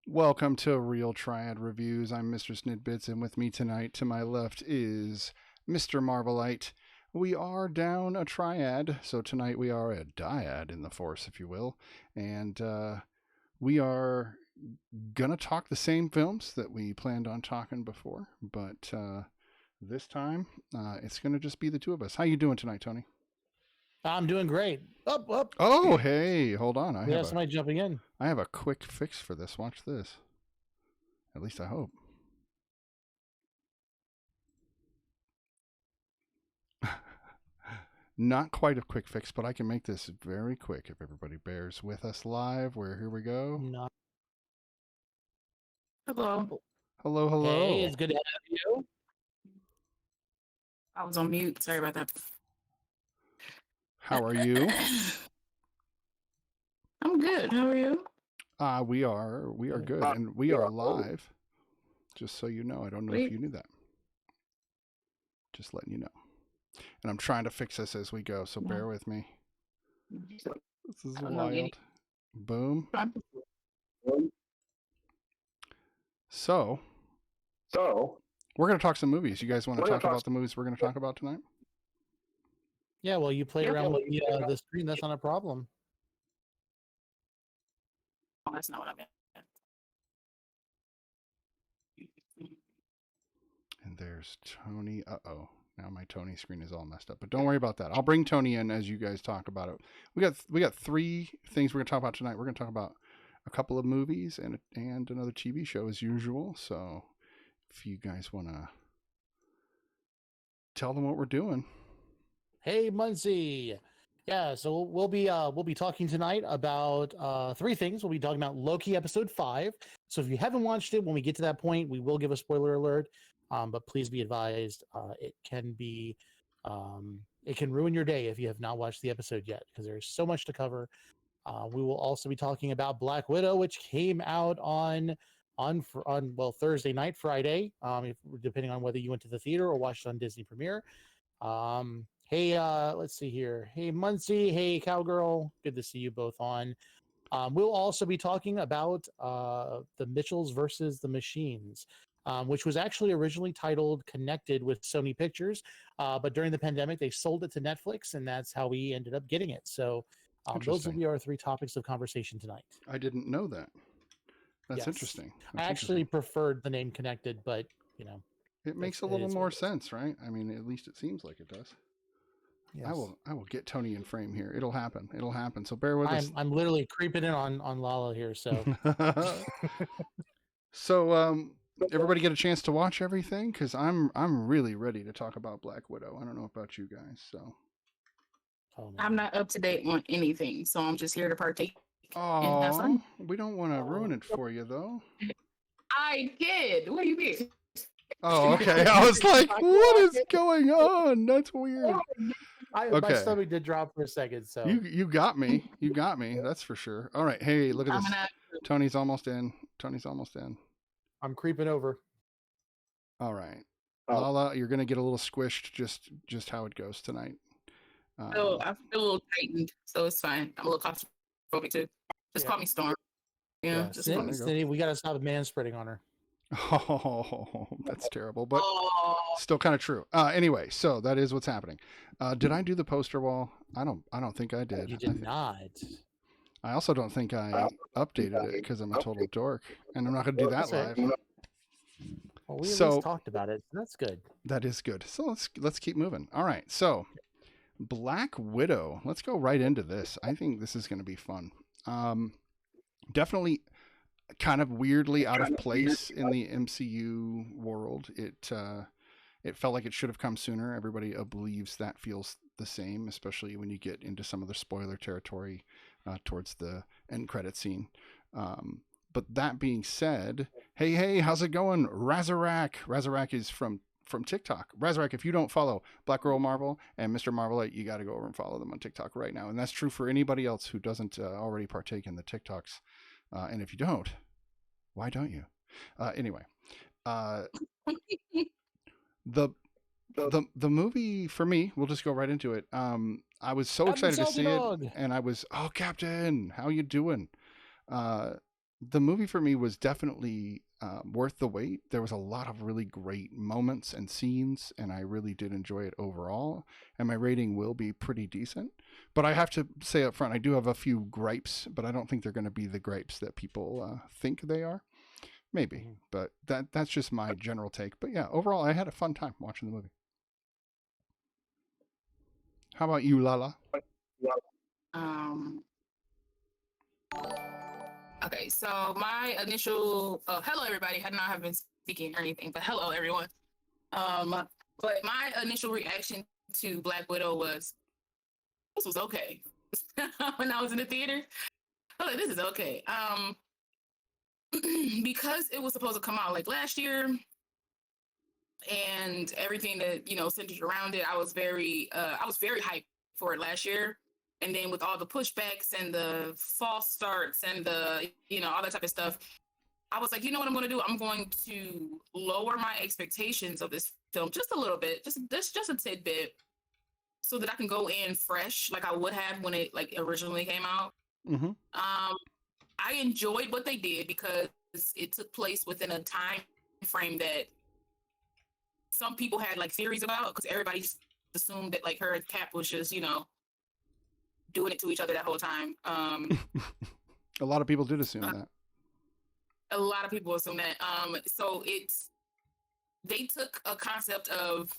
Welcome to Real Triad Reviews. I'm Mr. Snidbits, and with me tonight, to my left, is Mr. Marvelite. We are down a triad, so tonight we are a dyad in the Force, if you will, and we are gonna talk the same films that we planned on talking before, but this time it's gonna just be the two of us. How you doing tonight, Tony? I'm doing great. Up, up. Oh, hey, hold on. We have somebody jumping in. I have a quick fix for this. Watch this. At least I hope. Not quite a quick fix, but I can make this very quick if everybody bears with us live. Here we go. Not... Hello. Hello, hello. Hey, it's good to have you. I was on mute. Sorry about that. How are you? I'm good. How are you? We are good, and we are live. Just so you know, I don't know if you knew that. Just letting you know. And I'm trying to fix this as we go, so bear with me. This is wild. Boom. So we're going to talk some movies. You guys want to talk about the movies we're going to talk about tonight? Yeah, well, you play around with the screen. That's not a problem. Oh, that's not what I meant. And there's Tony. Uh-oh. Now my Tony screen is all messed up. But don't worry about that. I'll bring Tony in as you guys talk about it. We got three things we're going to talk about tonight. We're going to talk about a couple of movies and another TV show as usual. So if you guys want to tell them what we're doing. Hey, Muncie. Yeah, so we'll be talking tonight about three things. We'll be talking about Loki episode 5. So if you haven't watched it, when we get to that point, we will give a spoiler alert. But please be advised, it can ruin your day if you have not watched the episode yet, because there's so much to cover. We will also be talking about Black Widow, which came out on Thursday night, Friday, depending on whether you went to the theater or watched it on Disney Premiere. Hey, let's see here. Hey, Muncie. Hey, Cowgirl. Good to see you both on. We'll also be talking about the Mitchells versus the Machines, which was actually originally titled Connected with Sony Pictures, but during the pandemic, they sold it to Netflix, and that's how we ended up getting it. So those will be our three topics of conversation tonight. I didn't know that. That's interesting. I actually preferred the name Connected, but, you know. It makes a little more sense, right? I mean, at least it seems like it does. Yes. I will get Tony in frame here. It'll happen. So bear with us. I'm literally creeping in on Lala here. So, everybody get a chance to watch everything, because I'm really ready to talk about Black Widow. I don't know about you guys, so. I'm not up to date on anything, so I'm just here to partake. Oh, we don't want to ruin it for you, though. I did. What do you mean? Oh, okay. I was like, what is going on? That's weird. My stomach did drop for a second. So you got me. You got me. That's for sure. All right. Hey, look at this. Tony's almost in. I'm creeping over. All right. Lala, you're gonna get a little squished. Just how it goes tonight. I feel a little tightened, so it's fine. I'm a little claustrophobic too. Just call me Storm. Yeah. We gotta stop manspreading on her. Oh, that's terrible, but still kind of true. Anyway, so that is what's happening. Did I do the poster wall? I don't think I did. You did not. I also don't think I updated it, because I'm a total dork, and I'm not going to do that live. Well, we at least talked about it. That's good. That is good. So let's keep moving. All right. So Black Widow. Let's go right into this. I think this is going to be fun. Definitely kind of weirdly out of place in the MCU world. It felt like it should have come sooner. Everybody believes that feels the same, especially when you get into some of the spoiler territory towards the end credit scene. But that being said, hey, how's it going? Razarak is from TikTok. Razarak, if you don't follow Black Girl Marvel and Mr. Marvelite, you got to go over and follow them on TikTok right now. And that's true for anybody else who doesn't already partake in the TikToks. And if you don't, why don't you? Anyway, the movie for me, we'll just go right into it. I was so excited to see it, and I was, Captain, how you doing? The movie for me was definitely worth the wait. There was a lot of really great moments and scenes, and I really did enjoy it overall. And my rating will be pretty decent. But I have to say up front, I do have a few gripes, but I don't think they're going to be the gripes that people think they are. Maybe, Mhm. but that's just my general take. But yeah, overall, I had a fun time watching the movie. How about you, Lala? Um, okay, so my initial hello everybody. I know I haven't been speaking or anything, but hello everyone. But my initial reaction to Black Widow was this was okay. When I was in the theater, I was like, this is okay. Because it was supposed to come out like last year, and everything that centered around it, I was very hyped for it last year. And then with all the pushbacks and the false starts and the all that type of stuff, I was like, you know what I'm going to do? I'm going to lower my expectations of this film just a little bit, just a tidbit, so that I can go in fresh, like I would have when it like originally came out. Mm-hmm. I enjoyed what they did because it took place within a time frame that some people had like theories about, because everybody just assumed that like her and Cap was just doing it to each other that whole time. A lot of people did assume that. A lot of people assume that. So they took a concept of,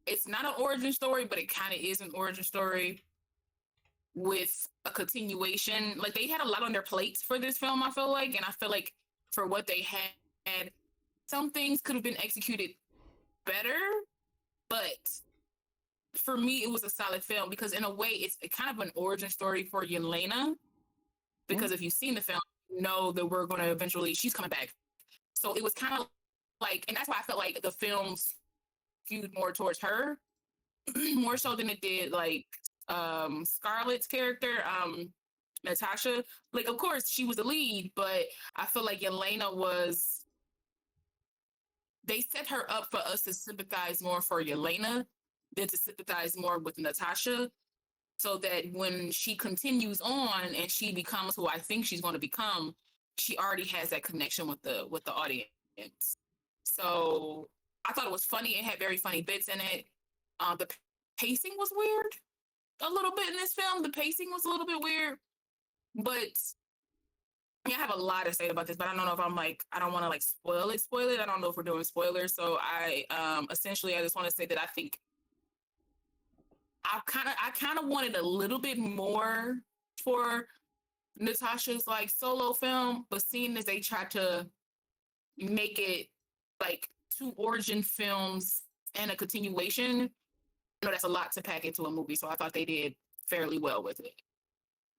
it's not an origin story, but it kind of is an origin story with a continuation. Like they had a lot on their plates for this film, I feel like, and I feel like for what they had, some things could have been executed better, but for me, it was a solid film because in a way, it's kind of an origin story for Yelena. Because if you've seen the film, you know that we're going to eventually, she's coming back. So it was kind of like, and that's why I felt like the film skewed more towards her, more so than it did like Scarlett's character, Natasha. Like, of course, she was the lead, but I feel like Yelena was, they set her up for us to sympathize more for Yelena than to sympathize more with Natasha, so that when she continues on and she becomes who I think she's going to become, she already has that connection with the audience. So I thought it was funny. It had very funny bits in it. The pacing was weird a little bit in this film. The pacing was a little bit weird, but yeah, I have a lot to say about this, but I don't know if I'm like, I don't want to like spoil it. I don't know if we're doing spoilers. So I essentially I just want to say that I think I kind of wanted a little bit more for Natasha's like solo film, but seeing as they tried to make it like two origin films and a continuation, that's a lot to pack into a movie. So I thought they did fairly well with it.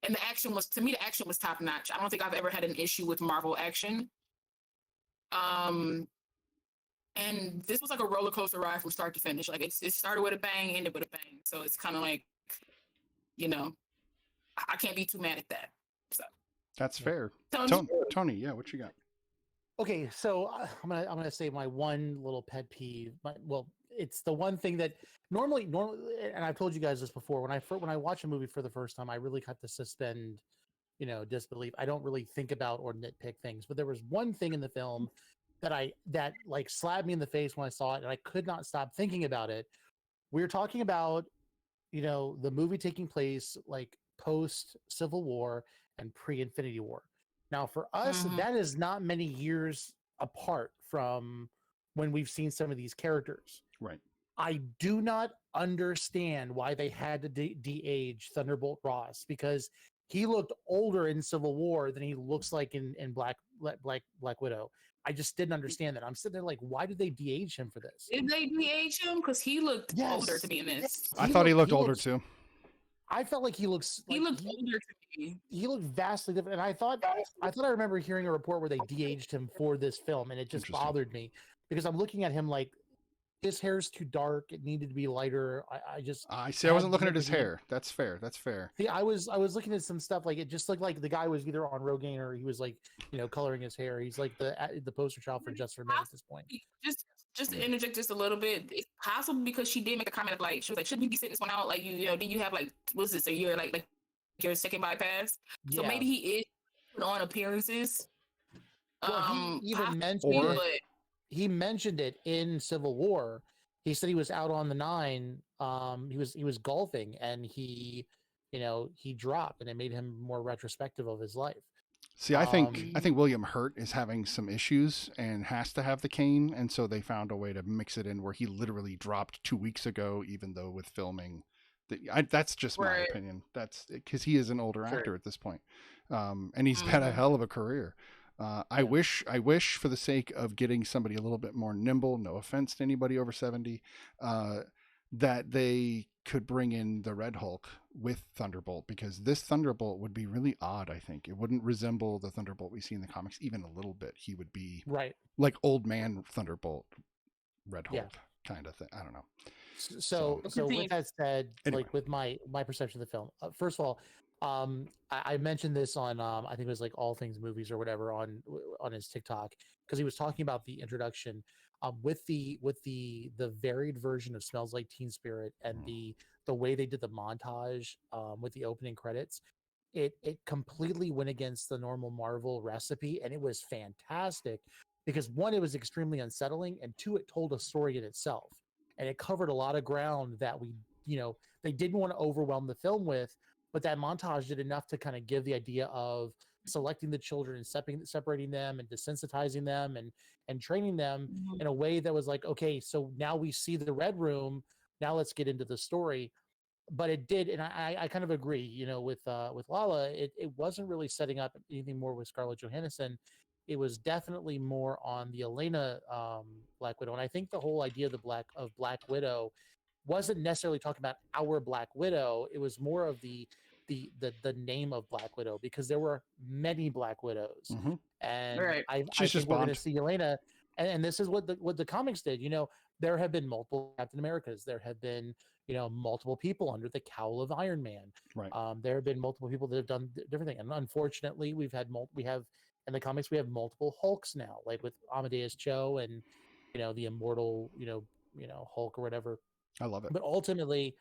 And the action was, to me, the action was top notch. I don't think I've ever had an issue with Marvel action. And this was like a roller coaster ride from start to finish. Like it started with a bang, ended with a bang. So it's kind of like, I can't be too mad at that. So That's fair. Tony, yeah, what you got? Okay, so I'm gonna say my one little pet peeve. It's the one thing that normally, and I've told you guys this before. When I watch a movie for the first time, I really have to suspend, disbelief. I don't really think about or nitpick things. But there was one thing in the film that like slapped me in the face when I saw it, and I could not stop thinking about it. We were talking about, the movie taking place like post Civil War and pre Infinity War. Now, for us, that is not many years apart from when we've seen some of these characters. Right. I do not understand why they had to de-age Thunderbolt Ross, because he looked older in Civil War than he looks like in Black Widow. I just didn't understand that. I'm sitting there like, why did they de-age him for this? did they de-age him? Because he looked older to me in this. I thought he looked older too. I felt like he looks. He looked older to me. He looked vastly different, and I thought I remember hearing a report where they de-aged him for this film, and it just bothered me because I'm looking at him like his hair's too dark. It needed to be lighter. I see. I wasn't looking at his hair. That's fair. See, I was looking at some stuff like it just looked like the guy was either on Rogaine or he was like coloring his hair. He's like the poster child for Just for Men at this point. Just to interject just a little bit, it's possible because she did make a comment of like, she was like, shouldn't you be sitting this one out? Like, do you have like, what's this, a year? Like your second bypass. So Yeah. maybe he is put on appearances. Well, he even mentioned Or- it. He mentioned it in Civil War. He said he was out on the 9. He was golfing and he dropped, and it made him more retrospective of his life. See, I think William Hurt is having some issues and has to have the cane, and so they found a way to mix it in where he literally dropped 2 weeks ago, even though with filming, that's just my opinion. That's because he is an older actor at this point, and he's had a hell of a career. I wish for the sake of getting somebody a little bit more nimble, no offense to anybody over 70, that they could bring in the Red Hulk with Thunderbolt, because this Thunderbolt would be really odd. I think it wouldn't resemble the Thunderbolt we see in the comics even a little bit. He would be like old man Thunderbolt, Red Hulk kind of thing. I don't know. So with that said, anyway. Like with my perception of the film, first of all, I mentioned this on I think it was like All Things Movies or whatever on his TikTok, because he was talking about the introduction with the varied version of Smells Like Teen Spirit and the way they did the montage with the opening credits. It completely went against the normal Marvel recipe, and it was fantastic because, one, it was extremely unsettling, and two, it told a story in itself, and it covered a lot of ground that they didn't want to overwhelm the film with, but that montage did enough to kind of give the idea of selecting the children and separating them and desensitizing them and training them in a way that was like, okay, so now we see the Red Room, now let's get into the story. But it did, and I kind of agree, with Lala, it wasn't really setting up anything more with Scarlett Johansson. It was definitely more on the Elena Black Widow, and I think the whole idea of Black Widow wasn't necessarily talking about our Black Widow. It was more of the name of Black Widow, because there were many Black Widows, and I think we're going to see Elena, and this is what the comics did. There have been multiple Captain Americas. There have been multiple people under the cowl of Iron Man. Right. There have been multiple people that have done different things, and unfortunately, we have in the comics we have multiple Hulks now, like with Amadeus Cho and the immortal Hulk or whatever. I love it. But ultimately,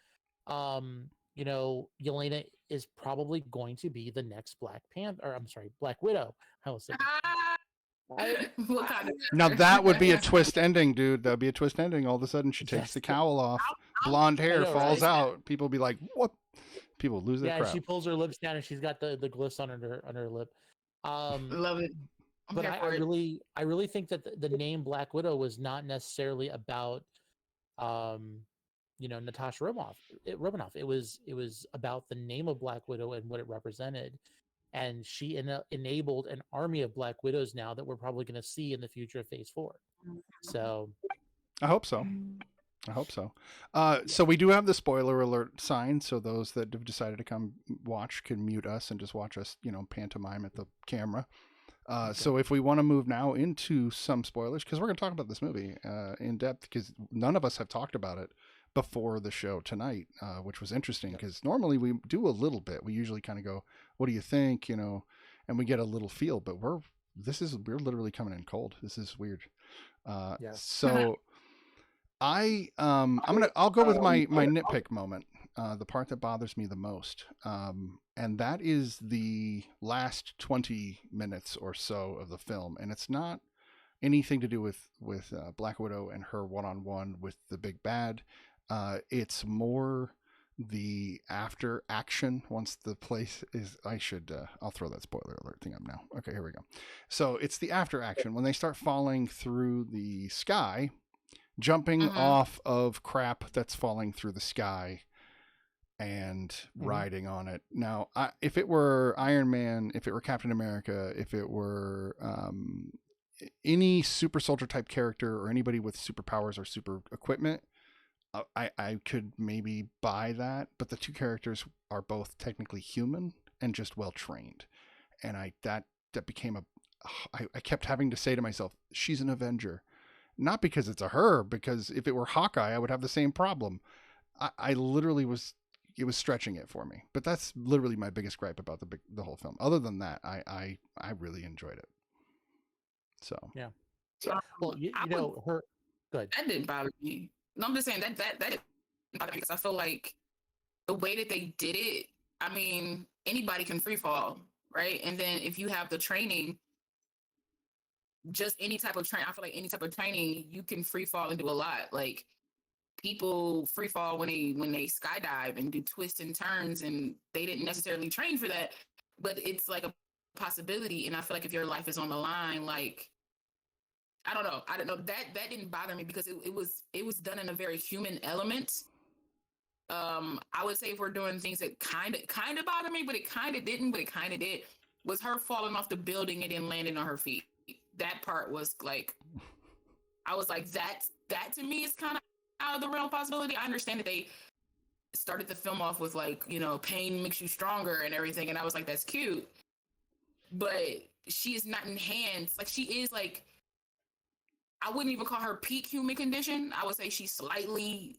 Yelena is probably going to be the next Black Widow. I will say. Now that would be a twist ending, dude. That'd be a twist ending. All of a sudden, she takes the cowl off, blonde hair falls out. People be like, "What?" People lose their crap. Yeah, she pulls her lips down and she's got the glyphs on her lip. Love it. But I really think that the name Black Widow was not necessarily about Natasha Romanoff. It was about the name of Black Widow and what it represented. And she enabled an army of Black Widows now that we're probably going to see in the future of Phase 4. So, I hope so. So we do have the spoiler alert sign, so those that have decided to come watch can mute us and just watch us, pantomime at the camera. So if we want to move now into some spoilers, because we're going to talk about this movie in depth, because none of us have talked about it before the show tonight, which was interesting, because normally we do a little bit. We usually kind of go, what do you think? And we get a little feel, but we're literally coming in cold. This is weird. So I'll go with my nitpick moment, the part that bothers me the most. And that is the last 20 minutes or so of the film. And it's not anything to do with Black Widow and her one-on-one with the big bad. It's more the after action once the place is, I'll throw that spoiler alert thing up now. Okay, here we go. So it's the after action when they start falling through the sky, jumping off of crap that's falling through the sky and riding on it. Now, if it were Iron Man, if it were Captain America, if it were any super soldier type character or anybody with superpowers or super equipment, I could maybe buy that, but the two characters are both technically human and just well trained, and that became I kept having to say to myself, she's an Avenger, not because it's a her, because if it were Hawkeye, I would have the same problem. I literally it was stretching it for me, but that's literally my biggest gripe about the whole film. Other than that, I really enjoyed it. So yeah, well, her good. That didn't bother me. No, I'm just saying that didn't bother me, because I feel like the way that they did it, I mean, anybody can free fall, right? And then if you have the training, just any type of train, I feel like any type of training, you can free fall and do a lot. Like people free fall when they skydive and do twists and turns, and they didn't necessarily train for that, but it's like a possibility. And I feel like if your life is on the line, like I don't know, that didn't bother me because it was done in a very human element. I would say if we're doing things that kind of bother me, but it kind of didn't, but it kind of did, was her falling off the building and then landing on her feet. That part was like, I was like, that to me is kind of out of the realm of possibility. I understand that they started the film off with like, you know, pain makes you stronger and everything, and I was like, that's cute, but she is not enhanced. Like she is like, I wouldn't even call her peak human condition. I would say she's slightly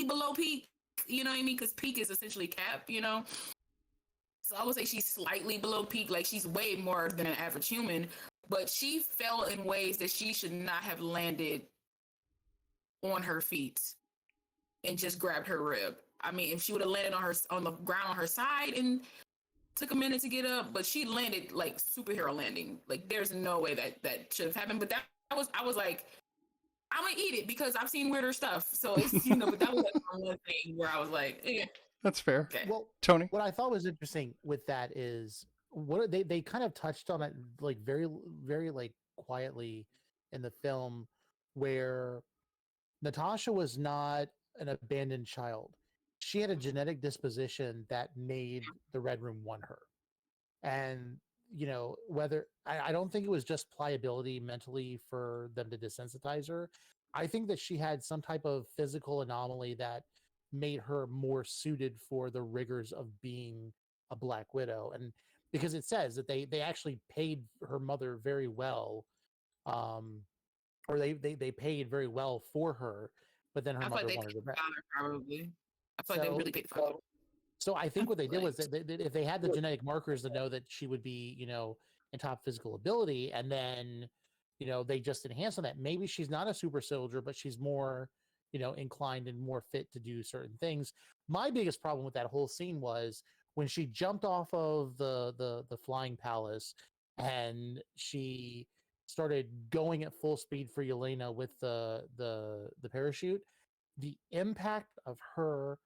below peak. You know what I mean? Because peak is essentially cap. You know, so I would say she's slightly below peak. Like she's way more than an average human, but she fell in ways that she should not have landed on her feet and just grabbed her rib. I mean, if she would have landed on the ground on her side and took a minute to get up, but she landed like superhero landing. Like there's no way that should have happened. But I was like, I'm gonna eat it because I've seen weirder stuff. So it's, you know, but that was like one thing where I was like, eh. That's fair. Okay. Well, Tony? what I thought was interesting with that is what they kind of touched on it like very like quietly in the film, where Natasha was not an abandoned child. She had a genetic disposition that made the Red Room want her. And, you know, whether I don't think it was just pliability mentally for them to desensitize her. I think that she had some type of physical anomaly that made her more suited for the rigors of being a Black Widow. And because it says that they actually paid her mother very well, um, or they paid very well for her, but then her I feel like mother they wanted paid her the back. father probably. I feel like they So really paid the father. so I think what they did was Like, that if they had the genetic markers to know that she would be, you know, in top physical ability, and then, you know, they just enhance on that. Maybe she's not a super soldier, but she's more, you know, inclined and more fit to do certain things. My biggest problem with that whole scene was when she jumped off of the flying palace and she started going at full speed for Yelena with the parachute. The impact of her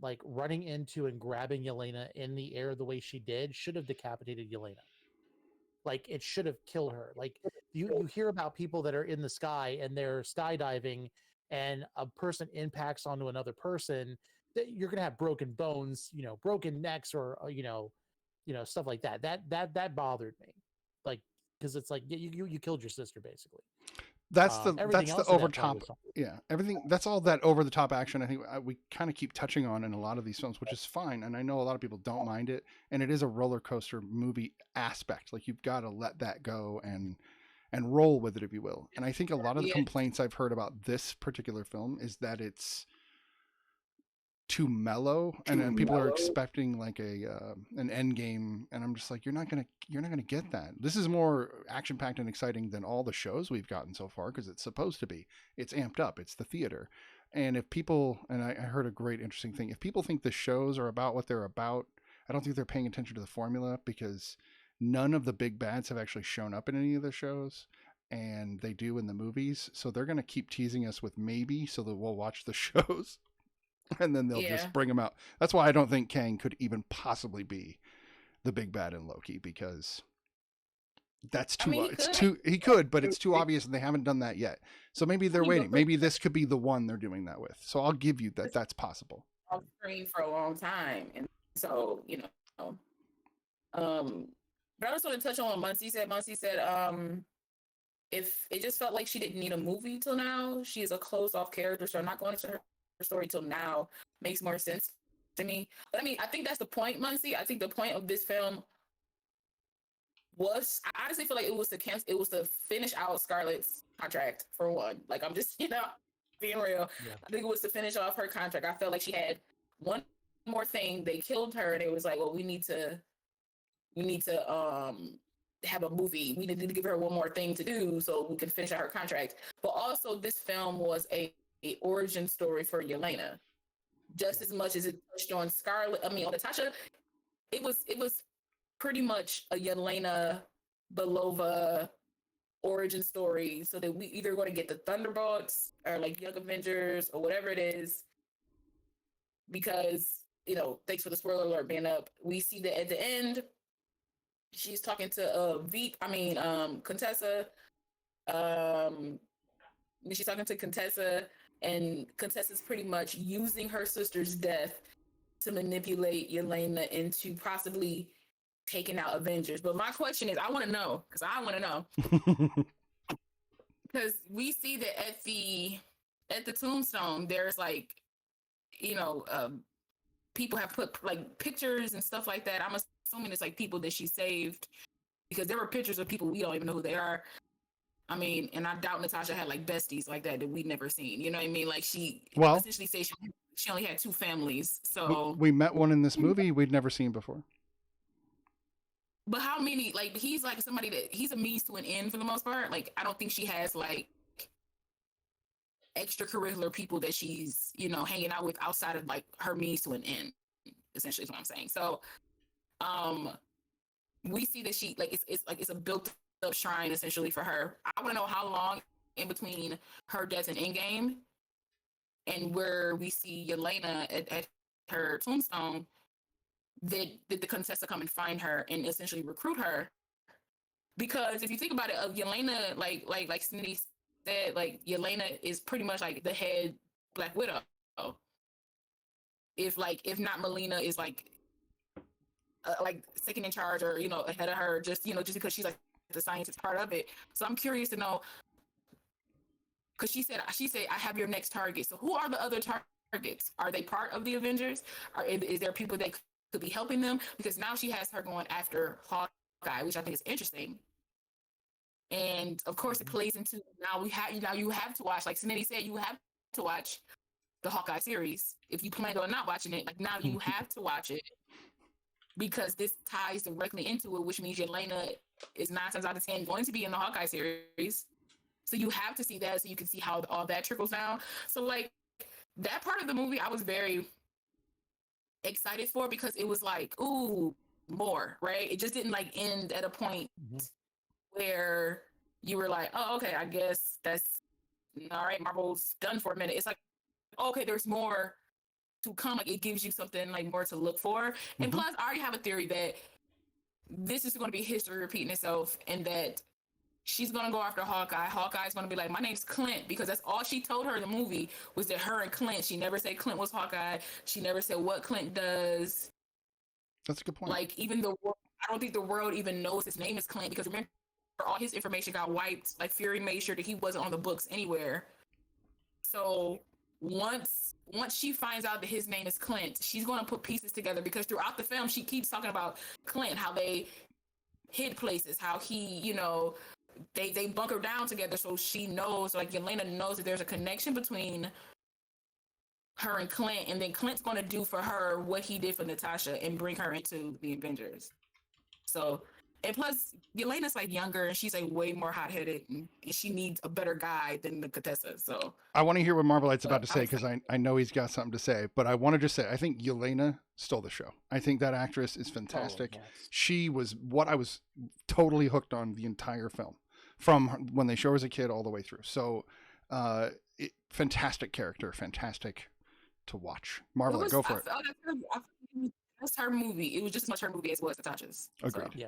like running into and grabbing Yelena in the air the way she did should have decapitated Yelena. Like it should have killed her. Like you hear about people that are in the sky and they're skydiving and a person impacts onto another person, that you're gonna have broken bones, you know, broken necks, or you know, stuff like that. That bothered me. Like, because it's like you killed your sister basically. Everything That's the else in over that part top. was fine. Yeah, everything, that's all that over the top action. I think we kind of keep touching on in a lot of these films, which is fine. And I know a lot of people don't mind it, and it is a roller coaster movie aspect. Like you've got to let that go and roll with it, if you will. And I think a lot of the yeah, complaints I've heard about this particular film is that it's too mellow, and then people are expecting like an end game, and I'm just like, you're not gonna get that. This is more action packed and exciting than all the shows we've gotten so far, because it's supposed to be. It's amped up, it's the theater. And if people, and I heard a great interesting thing, if people think the shows are about what they're about, I don't think they're paying attention to the formula, because none of the big bads have actually shown up in any of the shows, and they do in the movies. So they're going to keep teasing us with maybe, so that we'll watch the shows, and then they'll yeah. just bring them out. That's why I don't think Kang could even possibly be the big bad in Loki, because that's I too mean, it's too he could, but it's too obvious, and they haven't done that yet. So maybe they're waiting. Maybe this could be the one they're doing that with. So I'll give you that. That's possible. Off screen for a long time, and so you know, but I just want to touch on what Muncie said. Muncie said, if it just felt like she didn't need a movie till now, she is a closed off character, so not going into her story till now makes more sense to me. But I mean, I think that's the point, Muncie. I think the point of this film was, I honestly feel like it was to cancel, it was to finish out Scarlett's contract for one. Like I'm just, you know, being real. Yeah. I think it was to finish off her contract. I felt like she had one more thing. They killed her, and it was like, well, we need to have a movie. We need to give her one more thing to do so we can finish out her contract. But also, this film was a origin story for Yelena. just as much as it touched on on Natasha. It was pretty much a Yelena Belova origin story, so that we either going to get the Thunderbolts or like Young Avengers or whatever it is. Because thanks for the spoiler alert being up. We see that at the end, she's talking to Contessa. She's talking to Contessa, and Contessa's pretty much using her sister's death to manipulate Yelena into possibly taking out Avengers. But my question is, I want to know, because we see that at the tombstone, there's like, people have put like pictures and stuff like that. I'm assuming it's like people that she saved, because there were pictures of people we don't even know who they are. I mean, and I doubt Natasha had like besties like that we'd never seen. You know what I mean? Like she essentially said she only had 2 families. So we met one in this movie we'd never seen before. But how many? Like he's like somebody that he's a means to an end for the most part. Like I don't think she has like extracurricular people that she's hanging out with outside of like her means to an end. Essentially, is what I'm saying. So, we see that she like it's a built up shrine essentially for her. I want to know how long in between her death and Endgame, and where we see Yelena at her tombstone, did the Contessa come and find her and essentially recruit her? Because if you think about it, of Yelena, like Cindy said, like Yelena is pretty much like the head Black Widow. If not, Melina is like second in charge, or ahead of her, just because she's like the scientist part of it. So I'm curious to know, because she said I have your next target. So who are the other targets? Are they part of the Avengers? Or is there people that could be helping them? Because now she has her going after Hawkeye, which I think is interesting. And of course, it plays into you have to watch, like Smitty said, you have to watch the Hawkeye series. If you plan on not watching it, like now you have to watch it, because this ties directly into it, which means Yelena is 9 times out of 10 going to be in the Hawkeye series. So you have to see that, so you can see how all that trickles down. So like that part of the movie, I was very excited for, because it was like, ooh, more, right? It just didn't like end at a point where you were like, oh, okay, I guess that's all right. Marvel's done for a minute. It's like, okay, there's more to come. Like it gives you something like more to look for. And plus, I already have a theory that this is going to be history repeating itself, and that she's going to go after Hawkeye. Hawkeye's going to be like, my name's Clint, because that's all she told her in the movie was that her and Clint. She never said Clint was Hawkeye. She never said what Clint does. That's a good point. Like even I don't think the world even knows his name is Clint, because remember, all his information got wiped. Like Fury made sure that he wasn't on the books anywhere. So once she finds out that his name is Clint, she's going to put pieces together, because throughout the film she keeps talking about Clint, how they hid places, how he, they bunker down together. So she knows, like Yelena knows, that there's a connection between her and Clint, and then Clint's going to do for her what he did for Natasha and bring her into the Avengers. So, and plus Yelena's like younger, and she's like way more hot-headed, and she needs a better guy than the Contessa. So I want to hear what Marvelite's about to say, because I know he's got something to say, but I want to just say, I think Yelena stole the show. I think that actress is fantastic. Oh, yes. She was what I was totally hooked on the entire film, from when they show her as a kid all the way through. So fantastic character, fantastic to watch. Marvelite, go for it. That's her movie. It was just as much her movie as it was Natasha's. Agreed. So. Yeah.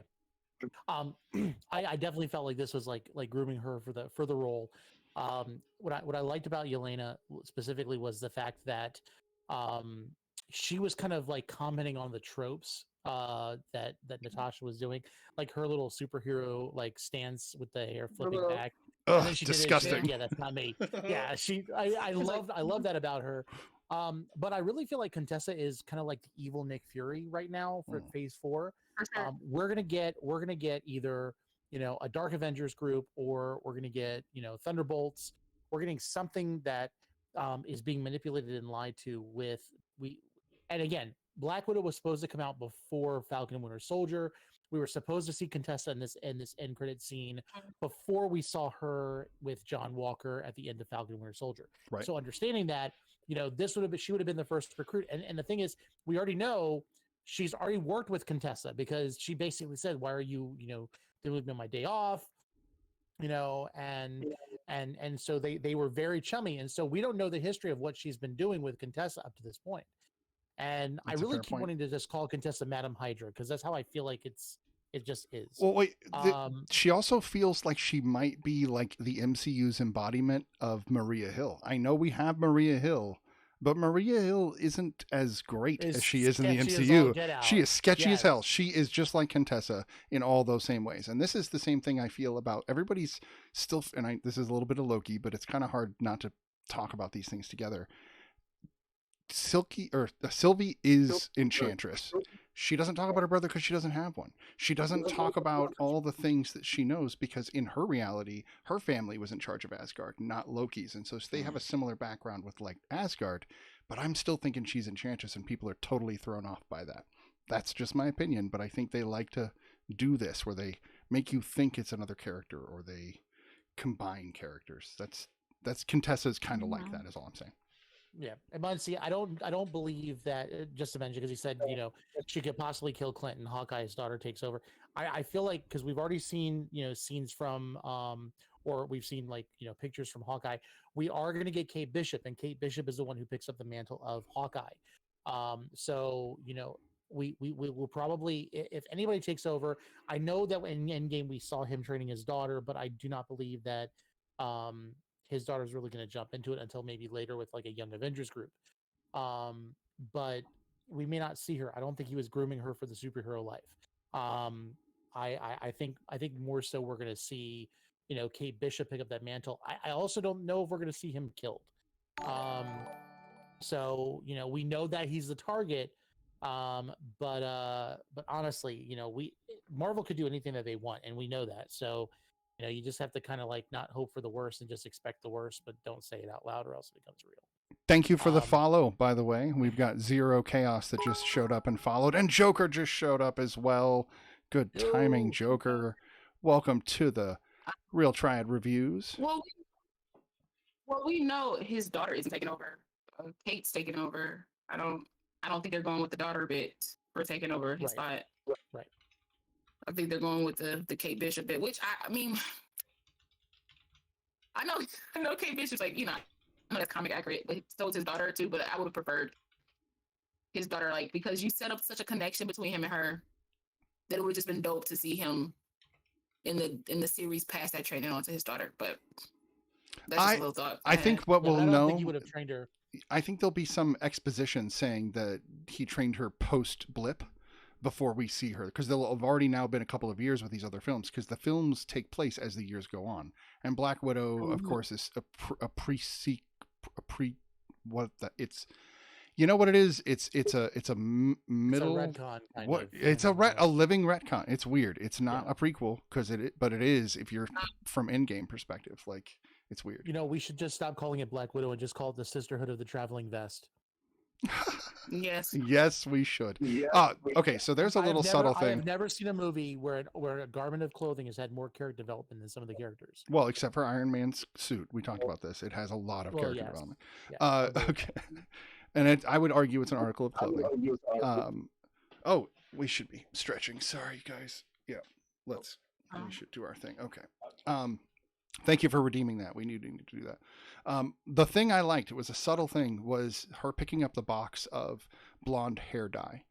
I definitely felt like this was like grooming her for the role. What I liked about Yelena specifically was the fact that she was kind of like commenting on the tropes that Natasha was doing, like her little superhero like stance with the hair flipping back. Ugh, And then she disgusting. Did it, yeah, that's not me. Yeah, I love that about her. But I really feel like Contessa is kind of like the evil Nick Fury right now for Phase 4. We're gonna get either a Dark Avengers group, or we're gonna get Thunderbolts. We're getting something that is being manipulated and lied to with and again, Black Widow was supposed to come out before Falcon and Winter Soldier. We were supposed to see Contessa in this end credit scene before we saw her with John Walker at the end of Falcon and Winter Soldier. Right. So understanding that, she would have been the first recruit. And the thing is, we already know she's already worked with Contessa because she basically said, "Why are you, doing my day off?" And so they were very chummy. And so we don't know the history of what she's been doing with Contessa up to this point. And I That's a really fair keep point. wanting to just call Contessa Madam Hydra because that's how I feel like it just is. Well, wait. She also feels like she might be like the MCU's embodiment of Maria Hill. I know we have Maria Hill, but Maria Hill isn't as great as she is in the MCU. She is sketchy as hell. She is just like Contessa in all those same ways. And this is the same thing I feel about everybody's still. And this is a little bit of Loki, but it's kind of hard not to talk about these things together. Sylvie is Enchantress. She doesn't talk about her brother because she doesn't have one. She doesn't talk about all the things that she knows because in her reality, her family was in charge of Asgard, not Loki's. And so they have a similar background with like Asgard, but I'm still thinking she's Enchantress and people are totally thrown off by that. That's just my opinion, but I think they like to do this where they make you think it's another character or they combine characters. That's Contessa's kind of like that is all I'm saying. Yeah, and Muncie, I don't believe that. Just to mention, because he said, she could possibly kill Clinton. Hawkeye's daughter takes over. I feel like because we've already seen, scenes from, or we've seen like, pictures from Hawkeye. We are going to get Kate Bishop, and Kate Bishop is the one who picks up the mantle of Hawkeye. So we will probably, if anybody takes over. I know that in Endgame we saw him training his daughter, but I do not believe that. His daughter's really going to jump into it until maybe later with like a Young Avengers group. But we may not see her. I don't think he was grooming her for the superhero life. I think more so we're going to see, Kate Bishop pick up that mantle. I also don't know if we're going to see him killed. So we know that he's the target. But honestly, Marvel could do anything that they want, and we know that. So you just have to kind of like not hope for the worst and just expect the worst, but don't say it out loud or else it becomes real. Thank you for the follow, by the way. We've got Zero Chaos that just showed up and followed, and Joker just showed up as well. Good timing, Joker. Welcome to the Real Triad Reviews. Well, we know his daughter isn't taking over. Kate's taking over. I don't think they're going with the daughter bit for taking over his spot. Right. I think they're going with the Kate Bishop bit, which I mean, I know Kate Bishop's like, I know that's comic accurate, but so is his daughter too. But I would have preferred his daughter, like, because you set up such a connection between him and her that it would have just been dope to see him in the series pass that training on to his daughter. But that's just a little thought. I think what we'll know. Think he would have trained her. I think there'll be some exposition saying that he trained her post blip before we see her, because there'll have already now been a couple of years with these other films, because the films take place as the years go on, and Black Widow, of course, is it's you know what it is? It's a middle retcon it's a living retcon. It's weird. It's not a prequel but it is if you're from Endgame perspective. Like, it's weird. We should just stop calling it Black Widow and just call it the Sisterhood of the Traveling Vest. Yes, we should. Okay, so there's a little subtle thing. I've never seen a movie where a garment of clothing has had more character development than some of the characters. Well, except for Iron Man's suit. We talked about this. It has a lot of character development. Okay. And I would argue it's an article of clothing. We should be stretching. Sorry, guys. Yeah, we should do our thing. Okay. Thank you for redeeming that. We need to do that. The thing I liked, it was a subtle thing, was her picking up the box of blonde hair dye.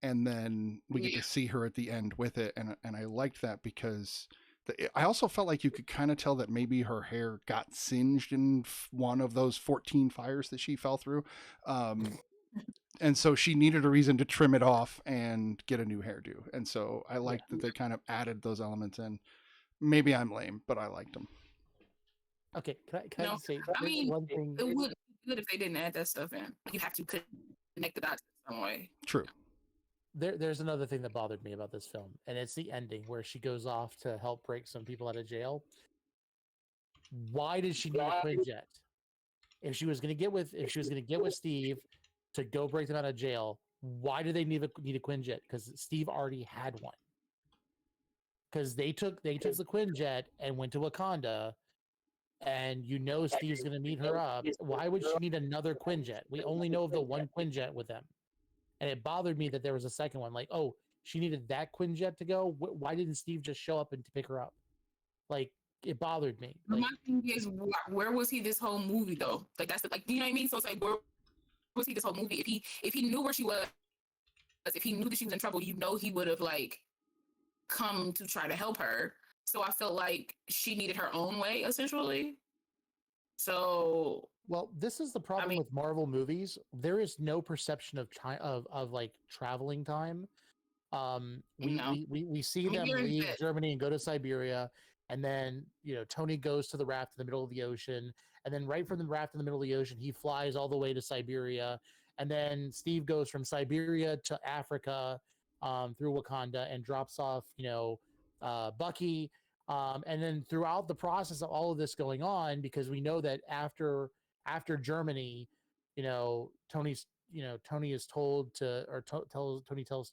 And then we get to see her at the end with it. And I liked that because I also felt like you could kind of tell that maybe her hair got singed in one of those 14 fires that she fell through. And so she needed a reason to trim it off and get a new hairdo. And so I liked that they kind of added those elements in. Maybe I'm lame, but I liked them. Okay, can I say one thing? It would be good if they didn't add that stuff in. You have to connect the dots in some way. True. There's another thing that bothered me about this film, and it's the ending where she goes off to help break some people out of jail. Why did she need a Quinjet? If she was going to get with Steve to go break them out of jail, why do they need a Quinjet? Because Steve already had one. Because they took the Quinjet and went to Wakanda, and Steve's going to meet her up. Why would she need another Quinjet? We only know of the one Quinjet with them. And it bothered me that there was a second one. Like, oh, she needed that Quinjet to go. Why didn't Steve just show up and to pick her up? Like, it bothered me. But Like, my thing is, where was he this whole movie though? Like that's like, you know what I mean? So it's like, where was he this whole movie? If he knew where she was, if he knew that she was in trouble, he would have like come to try to help her. So I felt like she needed her own way, essentially. So, well, this is the problem with Marvel movies. There is no perception of of like traveling time. We see them leave Germany and go to Siberia, and then Tony goes to the raft in the middle of the ocean, and then right from the raft in the middle of the ocean, he flies all the way to Siberia, and then Steve goes from Siberia to Africa, through Wakanda, and drops off Bucky, and then throughout the process of all of this going on, because we know that after Germany, Tony is told to, or Tony tells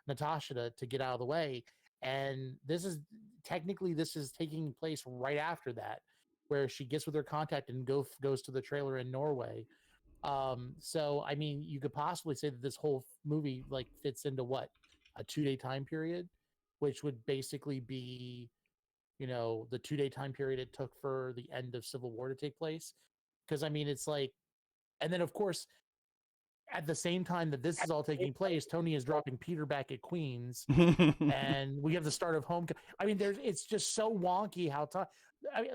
Natasha to get out of the way, and this is taking place right after that, where she gets with her contact and goes to the trailer in Norway. So I mean, you could possibly say that this whole movie like fits into what, a 2-day time period, which would basically be the 2-day time period it took for the end of Civil War to take place. Because I mean, it's like, and then of course, at the same time that this is all taking place, Tony is dropping Peter back at Queens, and we have the start of Homecoming. I mean, it's just so wonky how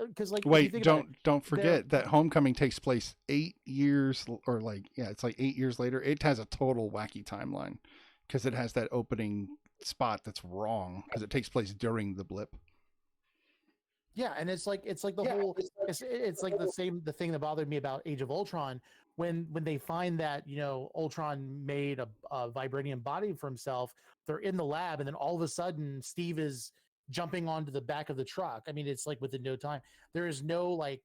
because like, wait, don't forget that Homecoming takes place 8 years, or like, yeah, it's like 8 years later. It has a total wacky timeline because it has that opening spot that's wrong because it takes place during the blip. Yeah, and it's like the whole it's like the thing that bothered me about Age of Ultron, when they find that Ultron made a vibranium body for himself. They're in the lab, and then all of a sudden Steve is jumping onto the back of the truck. I mean, it's like within no time. There is no like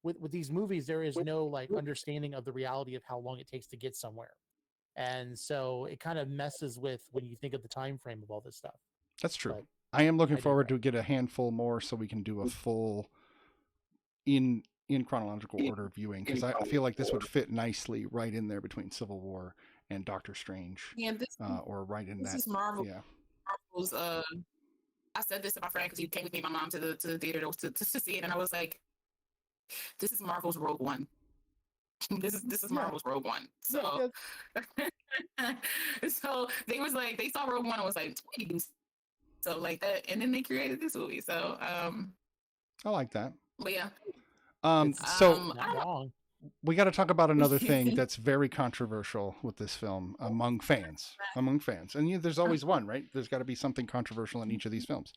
with these movies, there is no like understanding of the reality of how long it takes to get somewhere, and so it kind of messes with when you think of the time frame of all this stuff. That's true. But I am looking forward to get a handful more so we can do a full in chronological order viewing, because I feel like this would fit nicely right in there between Civil War and Doctor Strange. Yeah, or right in this that. Is Marvel. Yeah. Marvel's. I said this to my friend because he came with me, my mom, to the theater to see it, and I was like, "This is Marvel's Rogue One. this is Marvel's Rogue One." So, so they was like, they saw Rogue One and was like, "We do so like that," and then they created this movie. So, I like that. But yeah. So we got to talk about another thing that's very controversial with this film among fans. And there's always one, right? There's got to be something controversial in each of these films.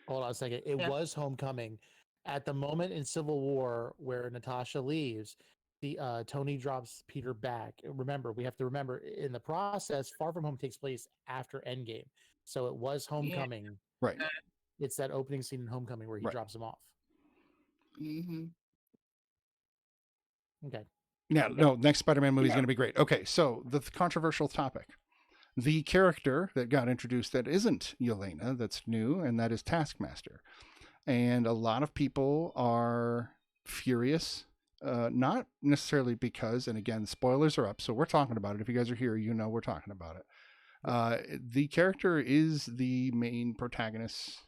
Hold on a second. It was Homecoming. At the moment in Civil War where Natasha leaves, the Tony drops Peter back. Remember, we have to remember, in the process, Far From Home takes place after Endgame. So it was Homecoming. Yeah. Right. It's that opening scene in Homecoming where he drops him off. Mm-hmm. Okay. Yeah, no, next Spider-Man movie is going to be great. Okay, so the controversial topic. The character that got introduced that isn't Yelena, that's new, and that is Taskmaster. And a lot of people are furious, not necessarily because, and again, spoilers are up, so we're talking about it. If you guys are here, we're talking about it. The character is the main antagonist's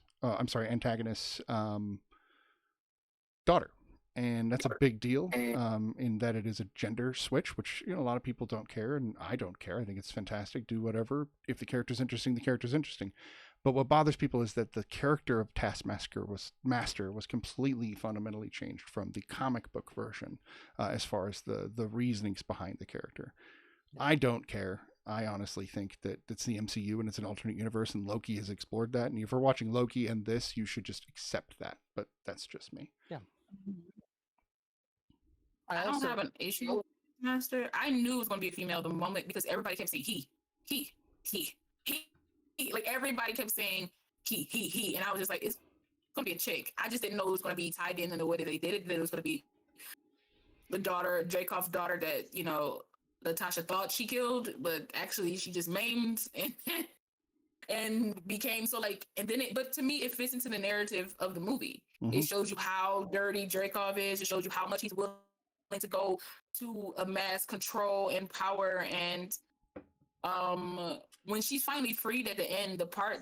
daughter. And that's a big deal in that it is a gender switch, which a lot of people don't care, and I don't care. I think it's fantastic. Do whatever. If the character's interesting, the character's interesting. But what bothers people is that the character of Taskmaster was completely fundamentally changed from the comic book version, as far as the reasonings behind the character. I don't care. I honestly think that it's the MCU and it's an alternate universe, and Loki has explored that. And if you're watching Loki and this, you should just accept that. But that's just me. Yeah. I don't have an issue with Master. I knew it was going to be a female the moment, because everybody kept saying he. Like everybody kept saying he. And I was just like, it's going to be a chick. I just didn't know it was going to be tied in the way that they did it. That it was going to be the daughter, Dreykov's daughter that, Natasha thought she killed, but actually she just maimed. and became so like, and then but to me, it fits into the narrative of the movie. It shows you how dirty Dreykov is. It shows you how much he's willing to go to amass control and power. And when she's finally freed at the end, the part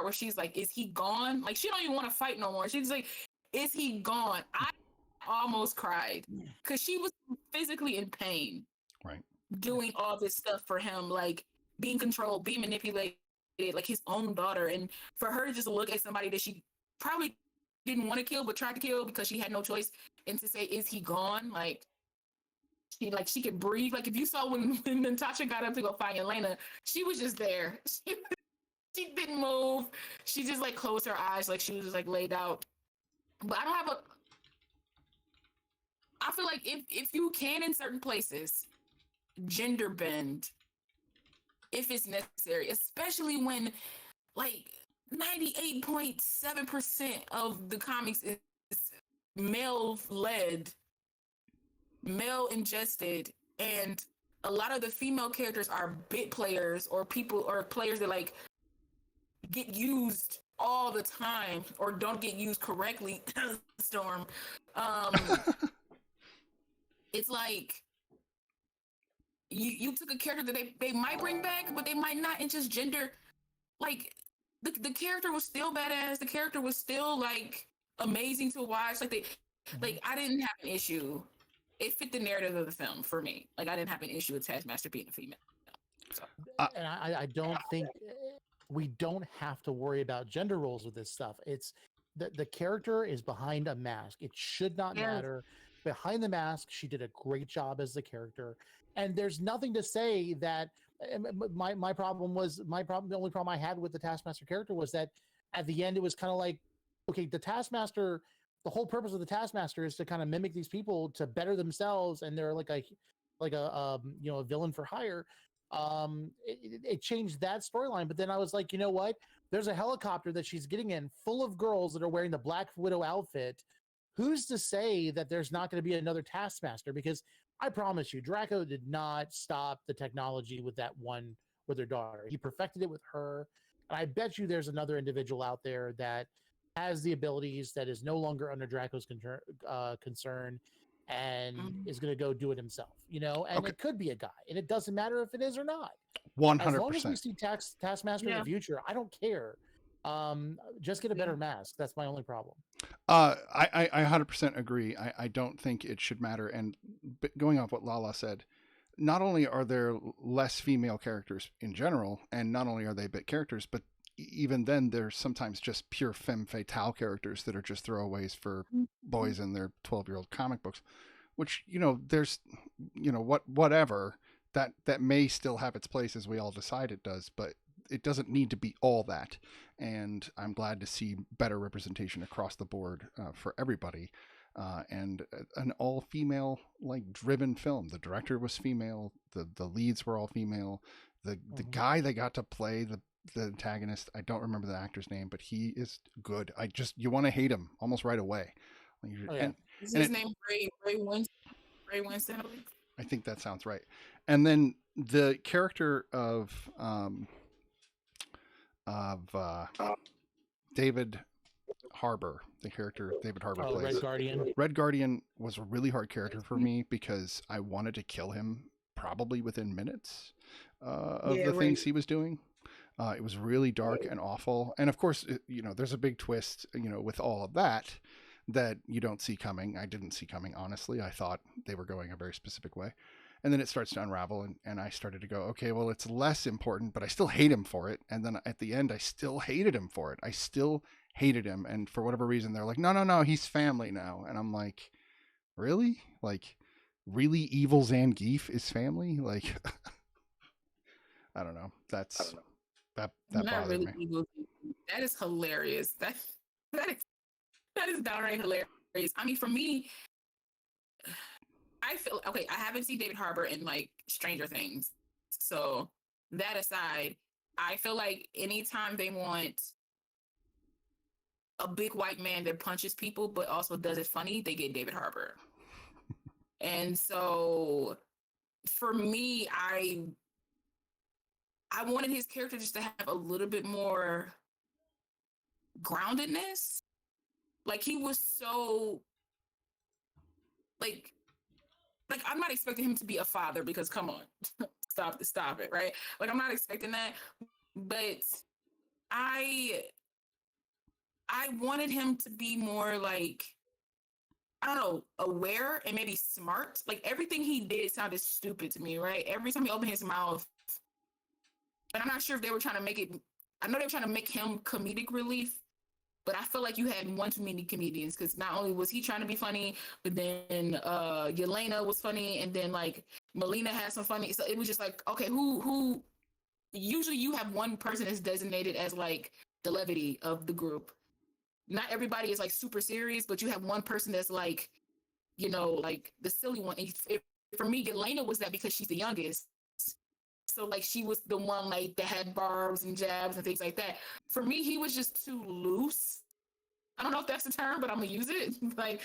where she's like, is he gone? Like, she don't even want to fight no more. She's like, is he gone? I almost cried because she was physically in pain, right, doing all this stuff for him, like being controlled, being manipulated, like his own daughter. And for her to just look at somebody that she probably didn't want to kill but tried to kill because she had no choice, and to say, is he gone? Like she could breathe. Like, if you saw when Natasha got up to go find Elena, she was just there. She didn't move. She just like closed her eyes, like she was just like laid out. But I feel like if you can, in certain places, gender bend if it's necessary, especially when like 98.7% of the comics is male led, male ingested, and a lot of the female characters are bit players or people or players that like get used all the time or don't get used correctly. Storm. It's like you took a character that they might bring back, but they might not, and just gender, like the character was still badass. The character was still like amazing to watch. Like like I didn't have an issue. It fit the narrative of the film for me. Like, I didn't have an issue with Taskmaster being a female. So. And I don't think we don't have to worry about gender roles with this stuff. It's the character is behind a mask. It should not matter. Behind the mask, she did a great job as the character. And there's nothing to say that my problem was the only problem I had with the Taskmaster character was that at the end it was kind of like, okay, the Taskmaster, the whole purpose of the Taskmaster is to kind of mimic these people to better themselves, and they're like a villain for hire. It changed that storyline, but then I was like, you know what? There's a helicopter that she's getting in full of girls that are wearing the Black Widow outfit. Who's to say that there's not going to be another Taskmaster? Because I promise you, Draco did not stop the technology with her daughter. He perfected it with her. And I bet you there's another individual out there that has the abilities, that is no longer under Draco's concern, and is going to go do it himself, and it could be a guy, and it doesn't matter if it is or not. 100%. As long as we see Taskmaster in the future, I don't care. Just get a better mask. That's my only problem. I 100% agree. I don't think it should matter. And going off what Lala said, not only are there less female characters in general, and not only are they bit characters, but even then there's sometimes just pure femme fatale characters that are just throwaways for boys in their 12-year-old comic books, which, there's, whatever, that may still have its place, as we all decide it does, but it doesn't need to be all that. And I'm glad to see better representation across the board for everybody. And an all-female, like, driven film. The director was female. The leads were all female. The guy that got to play the antagonist, I don't remember the actor's name, but he is good. You want to hate him almost right away. Is his name Ray Winston? Ray Winston, I believe. I think that sounds right. And then the character of David Harbour, the character David Harbour plays. Red Guardian. Red Guardian was a really hard character for me because I wanted to kill him probably within minutes of the things he was doing. It was really dark and awful. And of course, there's a big twist, with all of that you don't see coming. I didn't see coming, honestly. I thought they were going a very specific way. And then it starts to unravel, and I started to go, okay, well, it's less important, but I still hate him for it. And then at the end, I still hated him for it. I still hated him. And for whatever reason, they're like, no, he's family now. And I'm like, really? Like, really evil Zangief is family? Like, I don't know. That bothered me. Evil. That is hilarious. That is downright hilarious. I mean, for me, I feel okay. I haven't seen David Harbour in like Stranger Things, so that aside, I feel like anytime they want a big white man that punches people but also does it funny, they get David Harbour. And so, for me, I wanted his character just to have a little bit more groundedness. Like he was so like I'm not expecting him to be a father because come on, stop it, right? Like I'm not expecting that, but I wanted him to be more like I don't know, aware and maybe smart. Like everything he did sounded stupid to me, right? Every time he opened his mouth, and I'm not sure if they were trying to make it. I know they were trying to make him comedic relief, but I feel like you had one too many comedians because not only was he trying to be funny, but then Yelena was funny, and then like Melina had some funny. So it was just like, okay, who? Usually you have one person that's designated as like the levity of the group. Not everybody is like super serious, but you have one person that's like, like the silly one. And for me, Yelena was that because she's the youngest. So like she was the one like that had barbs and jabs and things like that. For me, he was just too loose. I don't know if that's the term, but I'm gonna use it. Like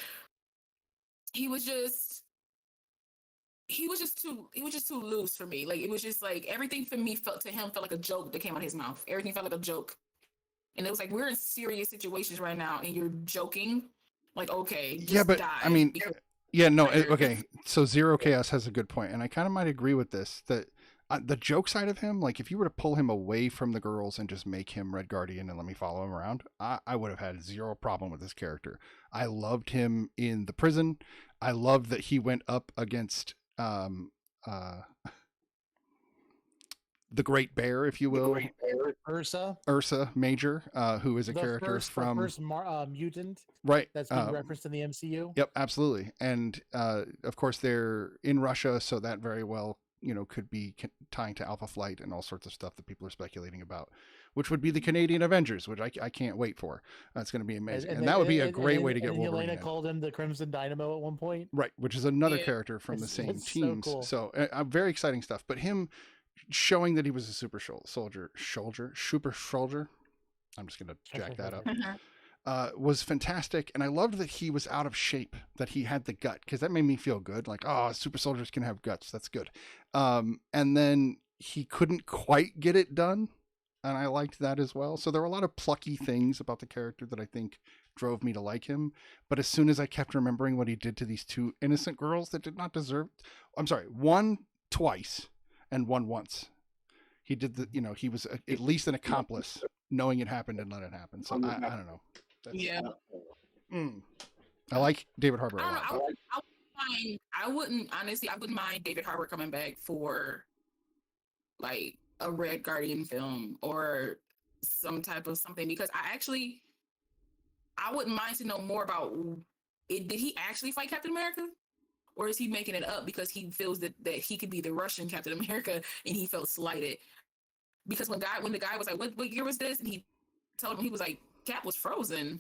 he was just too loose for me. Like it was just like everything for me felt like a joke that came out of his mouth. Everything felt like a joke. And it was like we're in serious situations right now and you're joking. Like, okay, just Yeah, but die. I mean, yeah, no, okay. So Zero Chaos has a good point, and I kind of might agree with this. That the joke side of him, like if you were to pull him away from the girls and just make him Red Guardian and let me follow him around, I would have had zero problem with this character. I loved him in the prison. I loved that he went up against the Great Bear, if you will, Ursa Major, who is a character from the first mutant, right that's being referenced in the MCU. Yep, absolutely. And of course, they're in Russia, so that very well, could be tying to Alpha Flight and all sorts of stuff that people are speculating about, which would be the Canadian Avengers, which I can't wait for. That's going to be amazing, and that would be a great way to get Wolverine. Yelena called him the Crimson Dynamo at one point, right? Which is another character from the same teams. So, cool. So very exciting stuff. But him showing that he was a super soldier. I'm just going to jack that up. Was fantastic. And I loved that he was out of shape, that he had the gut, because that made me feel good. Like, oh, super soldiers can have guts. That's good. And then he couldn't quite get it done. And I liked that as well. So there were a lot of plucky things about the character that I think drove me to like him. But as soon as I kept remembering what he did to these two innocent girls that did not deserve, I'm sorry, one twice and one once. He did he was at least an accomplice, knowing it happened and let it happen. So I don't know. I like David Harbour a lot. I wouldn't mind David Harbour coming back for like a Red Guardian film or some type of something, because I wouldn't mind to know more about it. Did he actually fight Captain America? Or is he making it up because he feels that he could be the Russian Captain America and he felt slighted? Because when the guy was like, what year was this? And he told him, he was like, Cap was frozen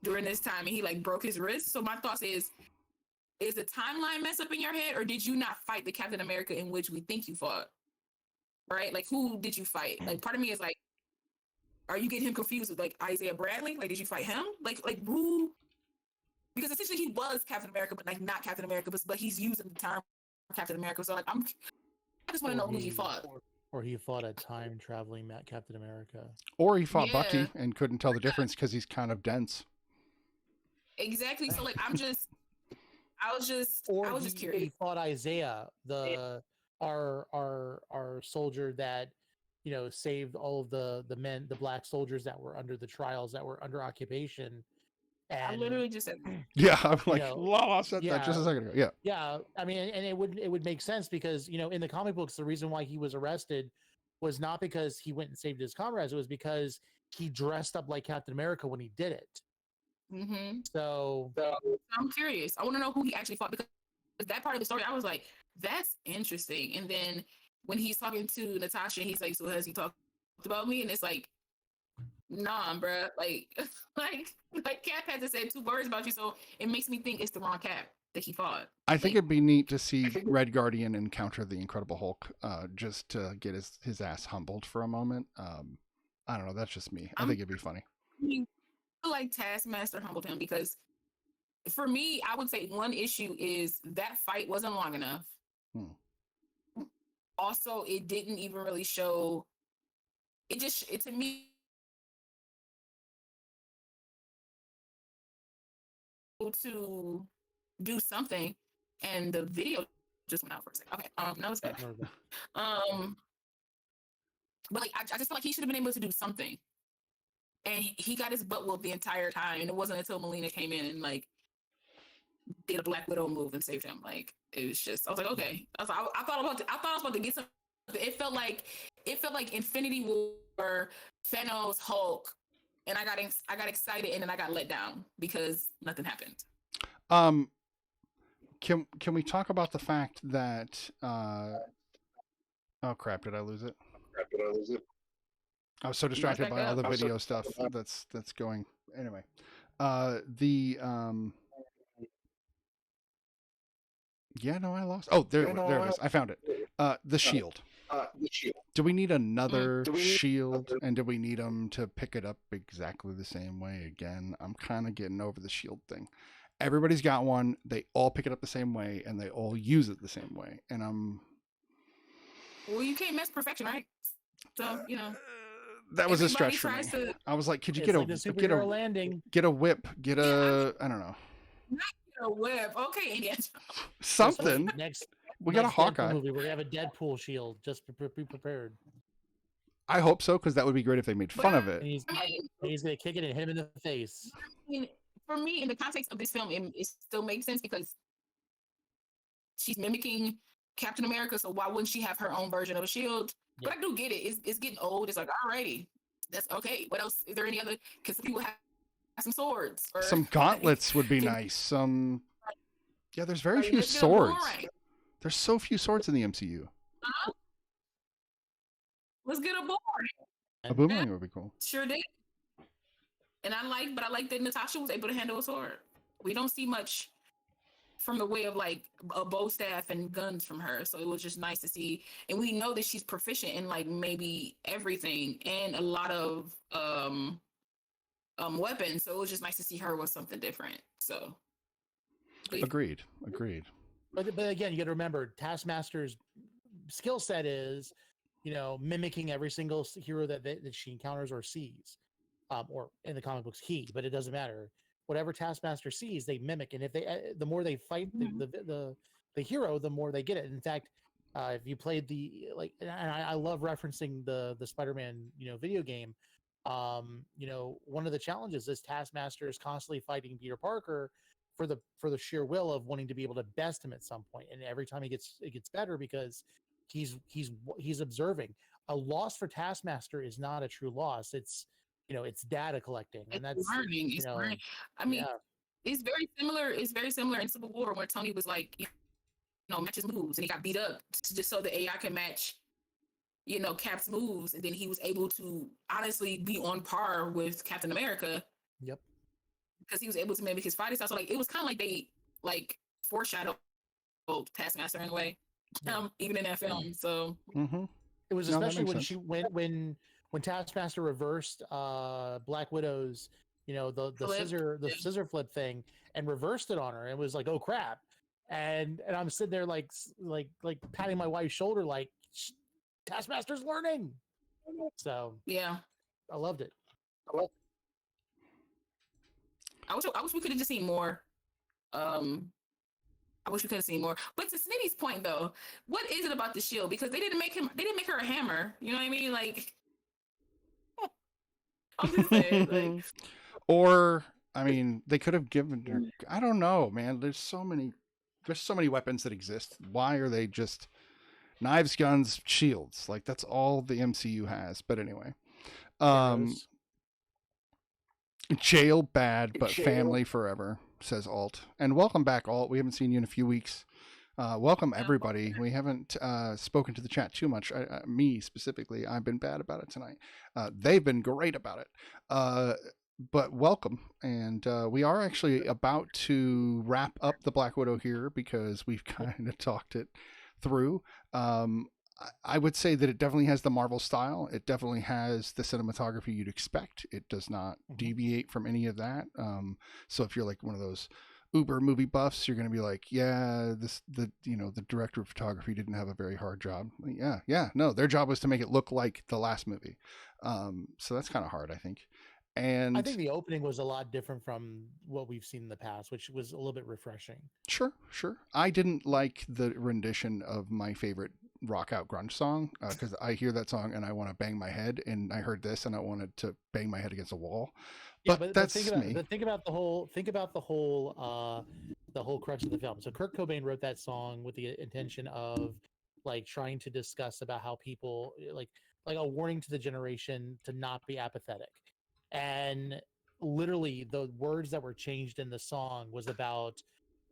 during this time and he like broke his wrist. So my thoughts is the timeline mess up in your head, or did you not fight the Captain America in which we think you fought? Right? Like, who did you fight? Like, part of me is like, are you getting him confused with like Isaiah Bradley? Like, did you fight him? Like who? Because essentially he was Captain America, but like not Captain America, but he's using the term Captain America. So like I just want to know who he fought. Or he fought a time traveling Captain America. Or he fought Bucky and couldn't tell the difference because he's kind of dense. Exactly. So like I was just curious. He fought Isaiah, our soldier that saved all of the black soldiers that were under the trials, that were under occupation. And, I literally just said that. Yeah, I'm like, Lala said that just a second ago. Yeah. Yeah. I mean, and it would make sense because, in the comic books, the reason why he was arrested was not because he went and saved his comrades. It was because he dressed up like Captain America when he did it. Mm-hmm. So I'm curious. I want to know who he actually fought, because that part of the story, I was like, that's interesting. And then when he's talking to Natasha, he's like, so has he talked about me? And it's like, nah, bruh. Like Cap had to say 2 words about you, so it makes me think it's the wrong Cap that he fought. I think it'd be neat to see Red Guardian encounter the Incredible Hulk, just to get his ass humbled for a moment. I don't know. That's just me. I think it'd be funny. I feel like Taskmaster humbled him, because for me, I would say one issue is that fight wasn't long enough. also it didn't even really show. It to me to do something, and the video just went out for a second. Okay, that was better. Um, but like I just feel like he should have been able to do something, and he got his butt whooped the entire time, and it wasn't until Melina came in and like did a Black Widow move and saved him. Like it was just, I was like, okay. I thought I was about to get something. It felt like Infinity War, Thanos, Hulk, and I got excited, and then I got let down because nothing happened. Can we talk about the fact that oh crap, did I lose it? I was so distracted by all the video stuff that's going. Anyway, yeah, no, I lost. Oh, there it is. I found it. The shield. Do we need another shield, and do we need them to pick it up exactly the same way again? I'm kind of getting over the shield thing. Everybody's got one. They all pick it up the same way, and they all use it the same way. And well, you can't mess perfection, right? So that was a stretch for me. I was like, could you get a landing, get a whip, get a I don't know, not a whip, okay, Indiana. Something. We got a Hawkeye movie. We're gonna have a Deadpool shield. Just be prepared. I hope so, because that would be great if they made fun of it. And he's gonna kick it and hit him in the face. I mean, for me, in the context of this film, it still makes sense because she's mimicking Captain America, so why wouldn't she have her own version of a shield? Yeah. But I do get it. It's getting old. It's like, alrighty, that's okay. What else? Is there any other? Because people have some swords. Or, some gauntlets would be nice. Yeah, there's very few swords. There's so few swords in the MCU. Let's get a boomerang. A boomerang would be cool. Sure did. And I like that Natasha was able to handle a sword. We don't see much from the way of like a bow staff and guns from her, so it was just nice to see. And we know that she's proficient in like maybe everything and a lot of weapons, so it was just nice to see her with something different. So agreed. But again, you got to remember, Taskmaster's skill set is, mimicking every single hero that she encounters or sees, or in the comic books, but it doesn't matter. Whatever Taskmaster sees, they mimic, and if the more they fight the hero, the more they get it. In fact, if you played and I love referencing the Spider-Man video game. One of the challenges is Taskmaster is constantly fighting Peter Parker for the sheer will of wanting to be able to best him at some point, and every time it gets better because he's observing. A loss for Taskmaster is not a true loss. It's it's data collecting, and that's learning. It's learning. I mean, it's very similar. It's very similar in Civil War where Tony was like, match his moves, and he got beat up just so the AI can match, Cap's moves, and then he was able to honestly be on par with Captain America. Yep. Because he was able to mimic his fighting style. So like it was kind of like they foreshadowed Taskmaster in a way, even in that film. So it was especially when Taskmaster reversed Black Widow's, the scissor flip thing and reversed it on her. It was like, oh crap, and I'm sitting there like patting my wife's shoulder like Taskmaster's learning. So yeah, I loved it. I wish we could have just seen more. I wish we could have seen more. But to Smitty's point, though, what is it about the shield? Because they didn't make her a hammer. You know what I mean? Like, I'm just saying. Or I mean, they could have given her. I don't know, man. There's so many weapons that exist. Why are they just knives, guns, shields? Like that's all the MCU has. But anyway, jail bad, but family forever, says Alt. And welcome back, Alt. We haven't seen you in a few weeks. Welcome, everybody. We haven't spoken to the chat too much. Me, specifically, I've been bad about it tonight. They've been great about it. But welcome. And we are actually about to wrap up the Black Widow here because we've kind of talked it through. I would say that it definitely has the Marvel style. It definitely has the cinematography you'd expect. It does not deviate from any of that. So if you're like one of those uber movie buffs, you're going to be like, yeah, the director of photography didn't have a very hard job. Like, yeah, no, their job was to make it look like the last movie. So that's kind of hard, I think. I And think the opening was a lot different from what we've seen in the past, which was a little bit refreshing. sure, I didn't like the rendition of my favorite rock out grunge song because I hear that song and I want to bang my head, and I heard this and I wanted to bang my head against a wall. Yeah, But but that's me. think about the whole crux of the film. So Kurt Cobain wrote that song with the intention of like trying to discuss about how people like a warning to the generation to not be apathetic. And literally the words that were changed in the song was about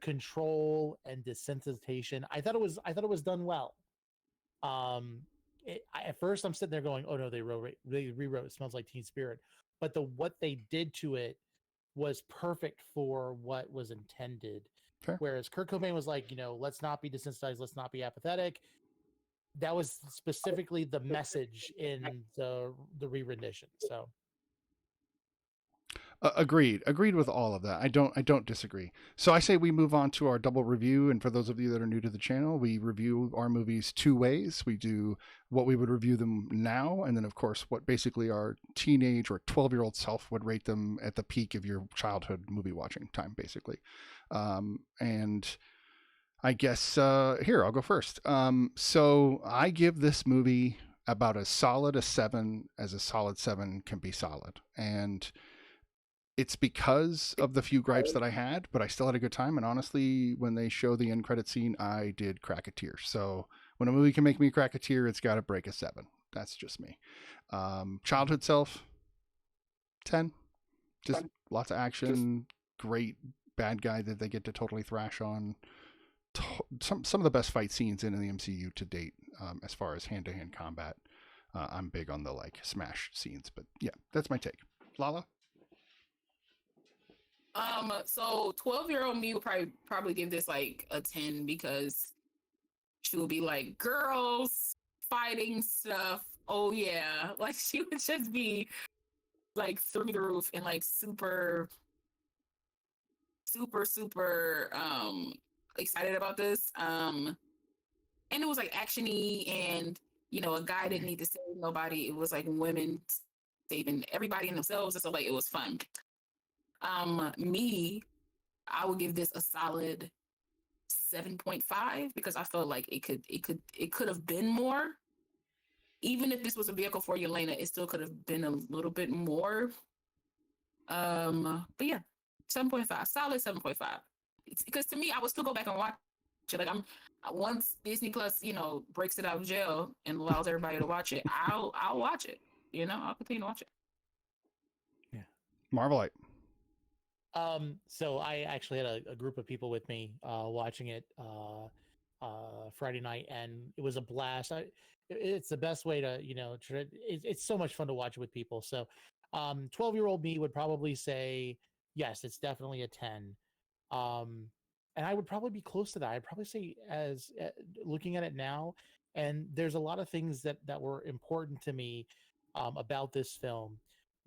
control and desensitization. I thought it was done well. Um, at first, I'm sitting there going, "Oh no, they rewrote. It smells like Teen Spirit," but what they did to it was perfect for what was intended. Fair. Whereas Kurt Cobain was like, let's not be desensitized, let's not be apathetic. That was specifically the message in the re-rendition. So Agreed with all of that. I don't disagree. So I say we move on to our double review, and for those of you that are new to the channel, we review our movies two ways. We do what we would review them now, and then of course what basically our teenage or 12-year-old self would rate them at the peak of your childhood movie watching time, basically. And I guess here I'll go first. So I give this movie about as solid a 7 as a solid 7 can be solid, and it's because of the few gripes that I had, but I still had a good time. And honestly, when they show the end credit scene, I did crack a tear. So when a movie can make me crack a tear, it's got to break a 7. That's just me. Childhood self, 10. Just lots of action, great bad guy that they get to totally thrash on. Some of the best fight scenes in the MCU to date, as far as hand to hand combat. I'm big on the like smash scenes, but yeah, that's my take. Lala. So 12-year-old me would probably give this like a 10 because she would be like, girls fighting stuff. Oh yeah. Like she would just be like through the roof and like super excited about this. And it was like actiony and a guy didn't need to save nobody. It was like women saving everybody and themselves. And so like it was fun. Me, I would give this a solid 7.5 because I felt like it could have been more. Even if this was a vehicle for Yelena, it still could have been a little bit more. But yeah, 7.5, solid 7.5. It's because to me, I would still go back and watch it. Like once Disney Plus, breaks it out of jail and allows everybody to watch it, I'll watch it. I'll continue to watch it. yeah. Marvelite. So I actually had a group of people with me watching it Friday night, and it was a blast. It's the best way to, it's so much fun to watch it with people. So 12-year-old me would probably say, yes, it's definitely a 10. And I would probably be close to that. I'd probably say as looking at it now, and there's a lot of things that were important to me about this film.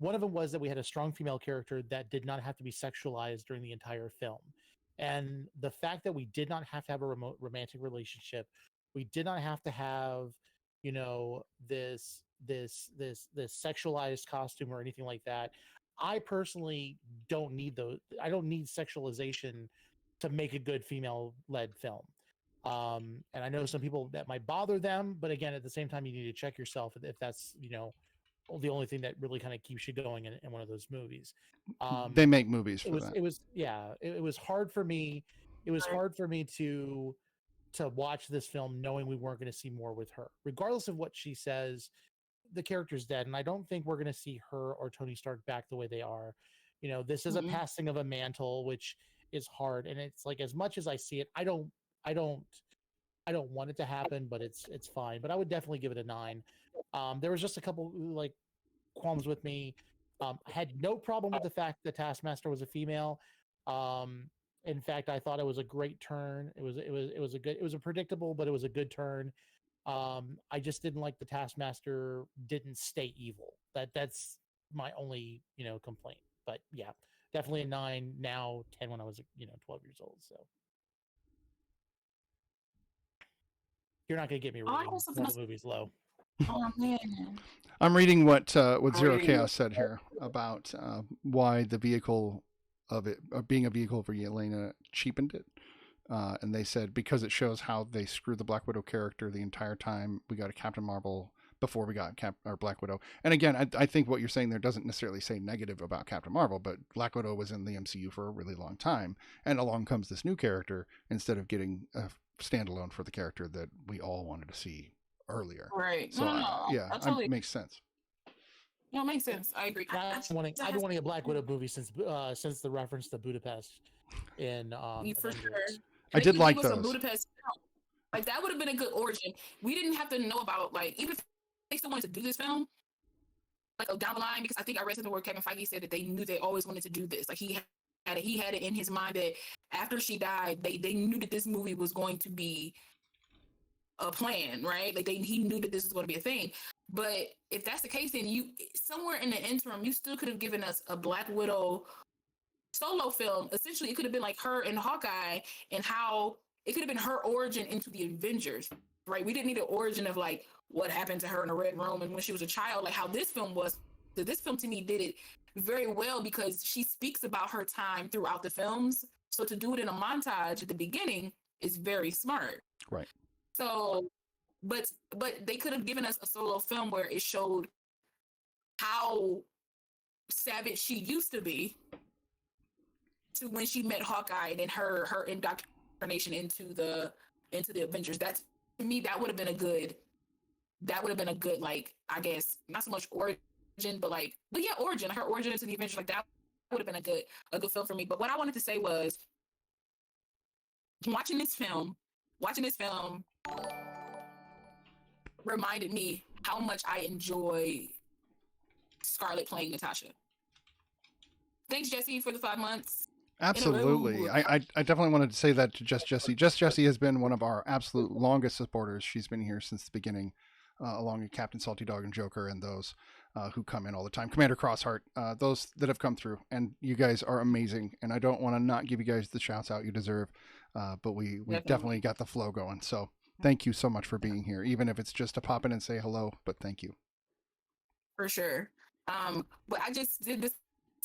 One of them was that we had a strong female character that did not have to be sexualized during the entire film. And the fact that we did not have to have a remote romantic relationship, we did not have to have, this sexualized costume or anything like that. I personally don't need those. I don't need sexualization to make a good female led film. And I know some people that might bother them, but again, at the same time, you need to check yourself if that's, the only thing that really kind of keeps you going in one of those movies. They make movies for that. It was, yeah, it was hard for me. It was hard for me to watch this film knowing we weren't going to see more with her, regardless of what she says. The character's dead, and I don't think we're going to see her or Tony Stark back the way they are. This is a passing of a mantle, which is hard, and it's like, as much as I see it, I don't want it to happen, but it's fine. But I would definitely give it a 9. There was just a couple like qualms with me. I had no problem with the fact that Taskmaster was a female. In fact, I thought it was a great turn. It was a predictable, but it was a good turn. I just didn't like the Taskmaster didn't stay evil. That's my only, complaint. But yeah, definitely a 9 now, 10 when I was 12 years old. So you're not gonna get me Oh, I rating have something Marvel else. movies low. Oh man. I'm reading what Zero Chaos said here about why the vehicle of it being a vehicle for Yelena cheapened it. And they said because it shows how they screwed the Black Widow character the entire time we got a Captain Marvel before we got Black Widow. And again, I think what you're saying there doesn't necessarily say negative about Captain Marvel, but Black Widow was in the MCU for a really long time, and along comes this new character instead of getting a standalone for the character that we all wanted to see earlier. Right. So No. yeah, I totally. makes sense. No, it makes sense. I agree. I've been wanting a Black Widow movie since the reference to Budapest in for sure. Avengers. I did like give us a those. Budapest film. Like that would have been a good origin. We didn't have to know about like even if they still wanted to do this film, like down the line, because I think I read something where Kevin Feige said that they knew they always wanted to do this. Like he had it in his mind that after she died, they knew that this movie was going to be a plan, right? Like he knew that this was going to be a thing. But if that's the case, then you somewhere in the interim, you still could have given us a Black Widow solo film. Essentially, it could have been like her and Hawkeye, and how it could have been her origin into the Avengers, right? We didn't need an origin of like what happened to her in the Red Room and when she was a child, like how this film was. So this film to me did it very well because she speaks about her time throughout the films. So to do it in a montage at the beginning is very smart. Right. So, but they could have given us a solo film where it showed how savage she used to be to when she met Hawkeye and her indoctrination into the Avengers. That's to me that would have been a good like I guess not so much origin but origin, her origin into the Avengers, like that would have been a good film for me. But what I wanted to say was watching this film reminded me how much I enjoy Scarlett playing Natasha. Thanks, Jesse, for the 5 months. Absolutely. I definitely wanted to say that to Jesse. Jesse has been one of our absolute longest supporters. She's been here since the beginning, along with Captain Salty Dog and Joker and those who come in all the time. Commander Crossheart, those that have come through. And you guys are amazing. And I don't want to not give you guys the shouts out you deserve, but we definitely got the flow going. So thank you so much for being here, even if it's just to pop in and say hello, but thank you. For sure. But I just did this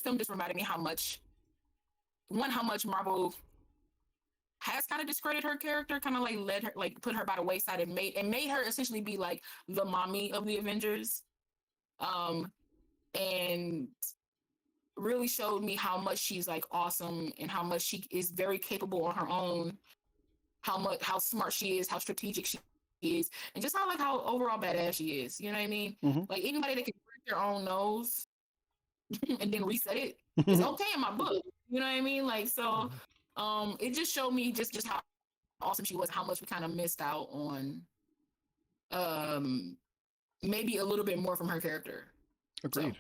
film just reminded me how much Marvel has kind of discredited her character, kind of like led her, like put her by the wayside and made her essentially be like the mommy of the Avengers. And really showed me how much she's like awesome and how much she is very capable on her own, how smart she is, how strategic she is, and just how overall badass she is. You know what I mean? Mm-hmm. Like anybody that can break their own nose and then reset it is okay in my book. You know what I mean? Like so, it just showed me just how awesome she was, how much we kind of missed out on. Maybe a little bit more from her character. Agreed.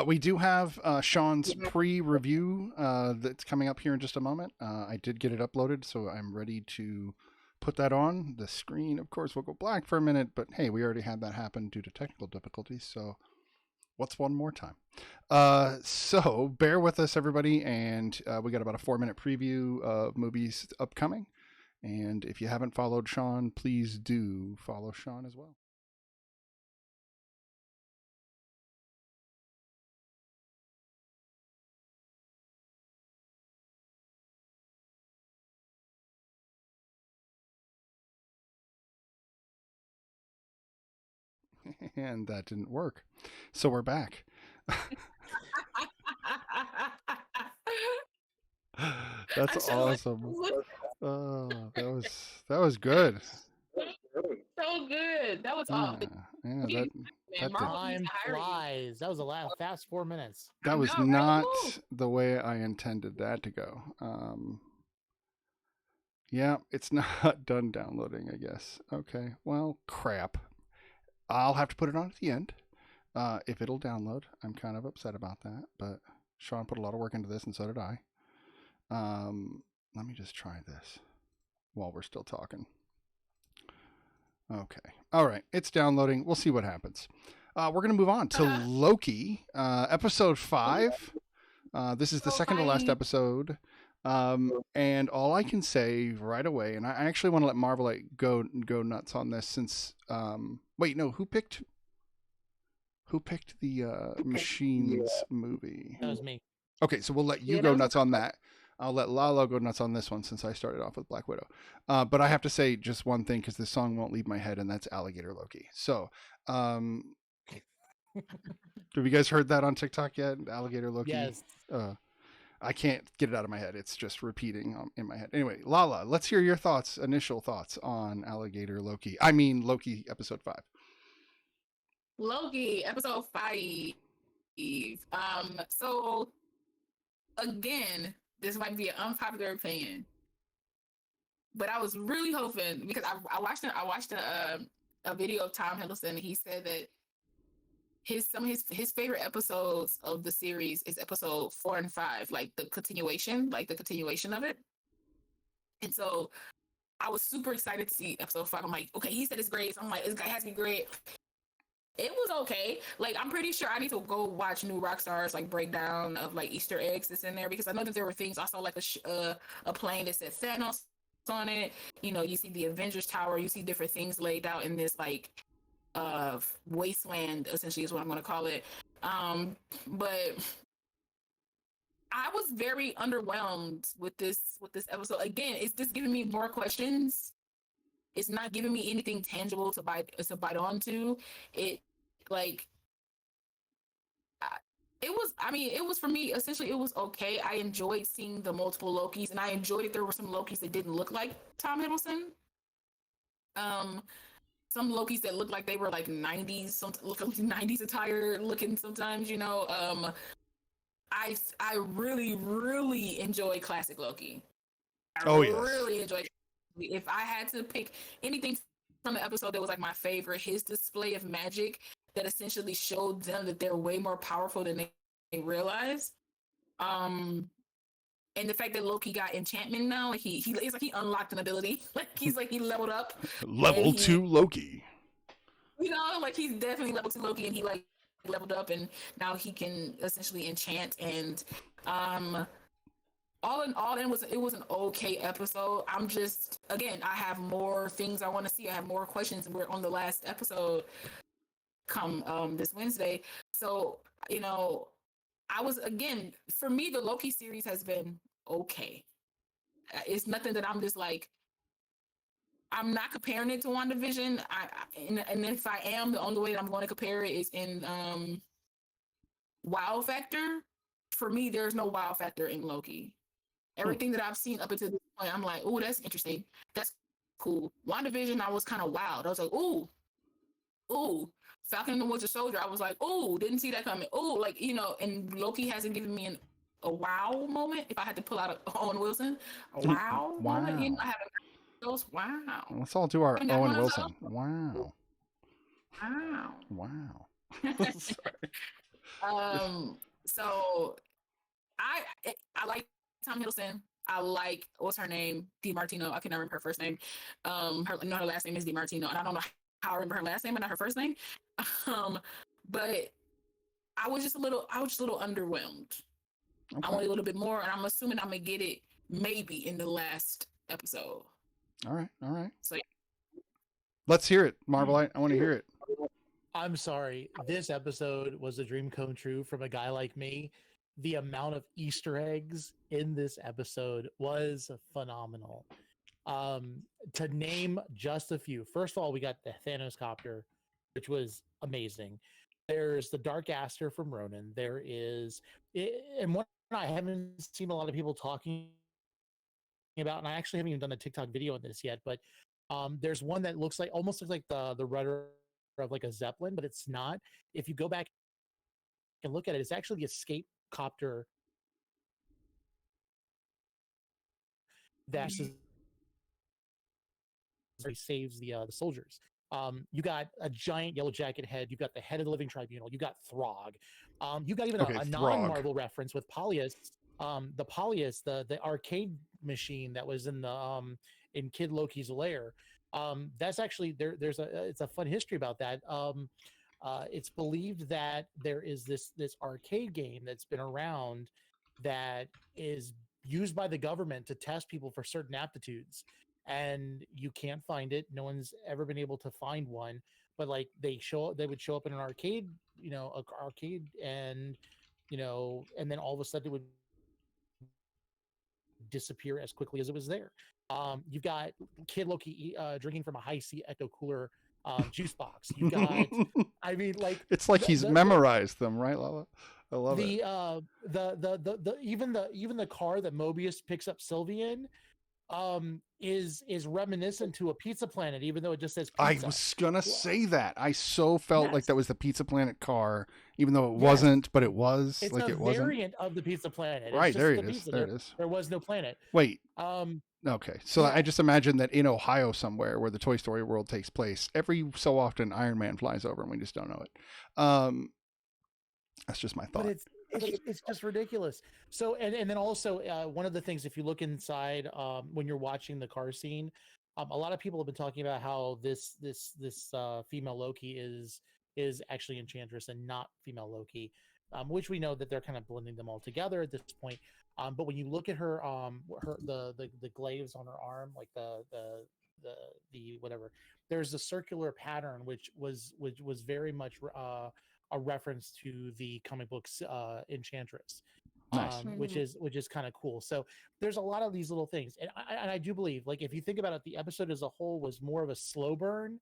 We do have Sean's pre-review that's coming up here in just a moment. I did get it uploaded, so I'm ready to put that on. The screen, of course, will go black for a minute, but hey, we already had that happen due to technical difficulties, so what's one more time? So bear with us, everybody, and we got about a 4-minute preview of movies upcoming. And if you haven't followed Sean, please do follow Sean as well. And that didn't work. So we're back. That's awesome. Oh, that was good. So good. That was awesome. Yeah, Time flies. That was a fast 4 minutes. That was not the way I intended that to go. Yeah, it's not done downloading, I guess. Okay, well, crap. I'll have to put it on at the end if it'll download. I'm kind of upset about that, but Sean put a lot of work into this, and so did I. Let me just try this while we're still talking. Okay. All right. It's downloading. We'll see what happens. We're going to move on to Loki, episode 5. This is the So second to last funny. episode. And all I can say right away, and I actually want to let Marvelite go nuts on this since wait, no, who picked the Machines movie? That was me. Okay, so we'll let you Yeah, go that was nuts on that. I'll let Lalo go nuts on this one since I started off with Black Widow. But I have to say just one thing because this song won't leave my head, and that's Alligator Loki. So, have you guys heard that on TikTok yet? Alligator Loki. Yes. I can't get it out of my head. It's just repeating in my head. Anyway, Lala, let's hear your thoughts, initial thoughts on Alligator Loki. I mean, Loki episode 5. Loki, episode 5. So again, this might be an unpopular opinion, but I was really hoping because I watched a video of Tom Hiddleston, and he said that his favorite episodes of the series is episode 4 and 5, like the continuation of it. And so I was super excited to see episode 5. I'm like, okay, he said it's great. So I'm like, it has to be great. It was okay. Like, I'm pretty sure I need to go watch New Rockstar's like breakdown of like Easter eggs that's in there, because I know that there were things. I saw like a plane that said Thanos on it. You know, you see the Avengers Tower. You see different things laid out in this like wasteland, essentially is what I'm going to call it. But I was very underwhelmed with this episode. Again, it's just giving me more questions. It's not giving me anything tangible to bite onto. It like it was. I mean, it was for me. Essentially, it was okay. I enjoyed seeing the multiple Lokis, and I enjoyed that there were some Lokis that didn't look like Tom Hiddleston. Some Lokis that looked like they were like 90s, some look like 90s attire looking sometimes. You know, I really enjoy classic Loki. Oh yes. Really enjoyed. If I had to pick anything from the episode that was like my favorite, his display of magic that essentially showed them that they're way more powerful than they realize. And the fact that Loki got enchantment now, like it's like he unlocked an ability. Like he leveled up. Level 2 Loki. You know, like he's definitely level 2 Loki, and he like leveled up, and now he can essentially enchant. And all in all, it was an okay episode. I'm just, again, I have more things I want to see. I have more questions. We're on the last episode come this Wednesday. So, you know, I was, again, for me, the Loki series has been okay. It's nothing that I'm just like, I'm not comparing it to WandaVision. And if I am, the only way that I'm going to compare it is in wow factor. For me, there's no wow factor in Loki. Everything that I've seen up until this point, I'm like, oh, that's interesting. That's cool. WandaVision, I was kind of wowed. I was like, ooh. Falcon and the Winter Soldier, I was like, ooh, didn't see that coming. Ooh, like, you know, and Loki hasn't given me a wow moment. If I had to pull out a Owen Wilson, a wow moment, you know, I haven't those wow. Let's all do our Owen Wilson. Wow. Wow. Sorry. So I like Tom Hiddleston. I like, what's her name? DiMartino. I cannot remember her first name. Her last name is DiMartino, and I don't know how I remember her last name, but not her first name. But I was just a little underwhelmed. Okay. I want a little bit more, and I'm assuming I'm gonna get it maybe in the last episode. All right. So let's hear it, Marvelite. I want to hear it. I'm sorry. This episode was a dream come true from a guy like me. The amount of Easter eggs in this episode was phenomenal. To name just a few. First of all, we got the Thanos copter, which was amazing. There's the Dark Aster from Ronan. There is, and one I haven't seen a lot of people talking about, and I actually haven't even done a TikTok video on this yet, but there's one that almost looks like the rudder of like a Zeppelin, but it's not. If you go back and look at it, it's actually the escape copter that saves the soldiers. You got a giant yellow jacket head. You got the head of the Living Tribunal. You got Throg. You got even a non-Marvel reference with Polyus. The Polyus, the arcade machine that was in the in Kid Loki's lair. That's actually it's a fun history about that. It's believed that there is this arcade game that's been around that is used by the government to test people for certain aptitudes, and you can't find it. No one's ever been able to find one, but like they would show up in an arcade, arcade, and and then all of a sudden it would disappear as quickly as it was there. You've got Kid Loki drinking from a high C ecto cooler juice box. You've got, I mean, like it's like he's memorized them, right, Lala? I love it. Even the car that Mobius picks up Sylvie in is reminiscent to a Pizza Planet, even though it just says pizza. I was gonna say that. I so felt like that was the Pizza Planet car, even though it Yes. wasn't, but it was. It's like a it wasn't. variant of the Pizza Planet. Right, It's just there the it is. pizza. There it is. There was no planet. Wait. Okay, so yeah. I just imagine that in Ohio somewhere where the Toy Story world takes place, every so often Iron Man flies over and we just don't know it. That's just my thought. But it's just ridiculous. So and then also one of the things, if you look inside when you're watching the car scene, a lot of people have been talking about how this female Loki is actually Enchantress and not female Loki, which we know that they're kind of blending them all together at this point. But when you look at her the glaives on her arm, like the whatever, there's a circular pattern which was very much a reference to the comic books Enchantress. Nice. Which is kind of cool. So there's a lot of these little things, and I do believe, like, if you think about it, the episode as a whole was more of a slow burn,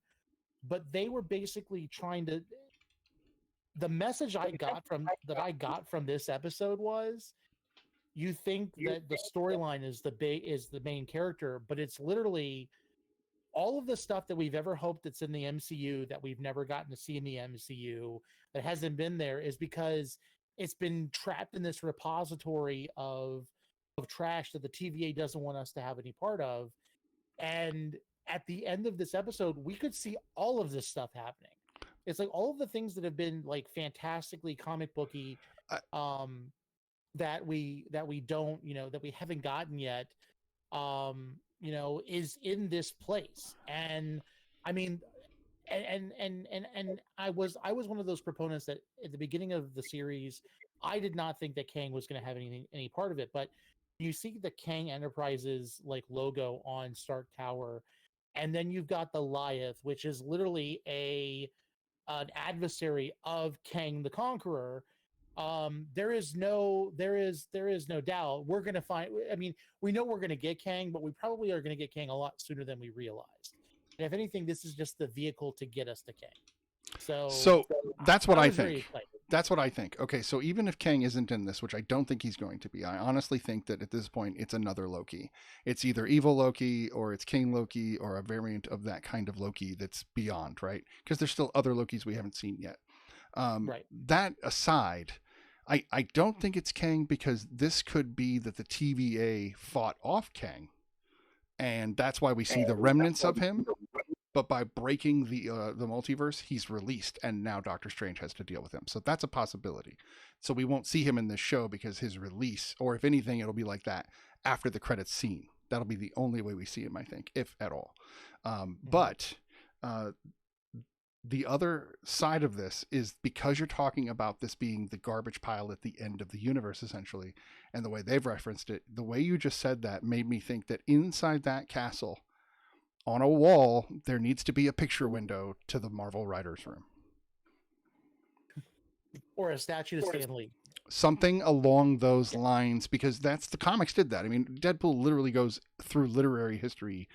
but they were basically trying to. The message I got from this episode was, you think that the storyline is the main character, but it's literally all of the stuff that we've ever hoped that's in the MCU that we've never gotten to see in the MCU that hasn't been there is because it's been trapped in this repository of trash that the TVA doesn't want us to have any part of. And at the end of this episode, we could see all of this stuff happening. It's like all of the things that have been like fantastically comic booky, that we don't, that we haven't gotten yet, is in this place. And I mean, and I was one of those proponents that at the beginning of the series, I did not think that Kang was going to have any part of it. But you see the Kang Enterprises like logo on Stark Tower, and then you've got the Lyeth, which is literally an adversary of Kang the Conqueror. There is no doubt we're going to find. I mean, we know we're going to get Kang, but we probably are going to get Kang a lot sooner than we realized. And if anything, this is just the vehicle to get us to Kang. So that's what I think. That's what I think. Okay, so even if Kang isn't in this, which I don't think he's going to be, I honestly think that at this point it's another Loki. It's either evil Loki or it's King Loki or a variant of that kind of Loki that's beyond, right? Because there's still other Lokis we haven't seen yet. Right. That aside, I don't think it's Kang, because this could be that the TVA fought off Kang, and that's why we see the remnants of him. But by breaking the multiverse, he's released, and now Doctor Strange has to deal with him. So that's a possibility. So we won't see him in this show because his release, or if anything, it'll be like that after the credits scene. That'll be the only way we see him, I think, if at all. But the other side of this is, because you're talking about this being the garbage pile at the end of the universe, essentially, and the way they've referenced it, the way you just said that made me think that inside that castle, on a wall, there needs to be a picture window to the Marvel Writers' Room. Or a statue to Stan Lee. Something along those lines, because that's the comics did that. I mean, Deadpool literally goes through literary history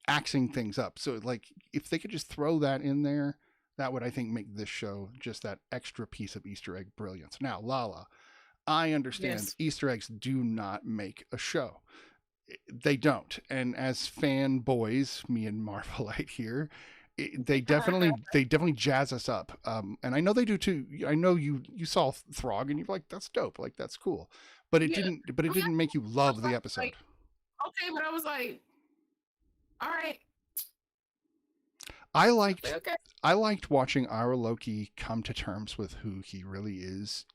axing things up. So, like, if they could just throw that in there, that would, I think, make this show just that extra piece of Easter egg brilliance. Now, Lala, I understand Easter eggs do not make a show. They don't. And as fanboys, me and Marvelite here, they definitely jazz us up. And I know they do too. I know you saw Throg and you're like, that's dope. Like, that's cool. But it didn't make you love the episode. Like, okay, but I was like, all right. I liked watching our Loki come to terms with who he really is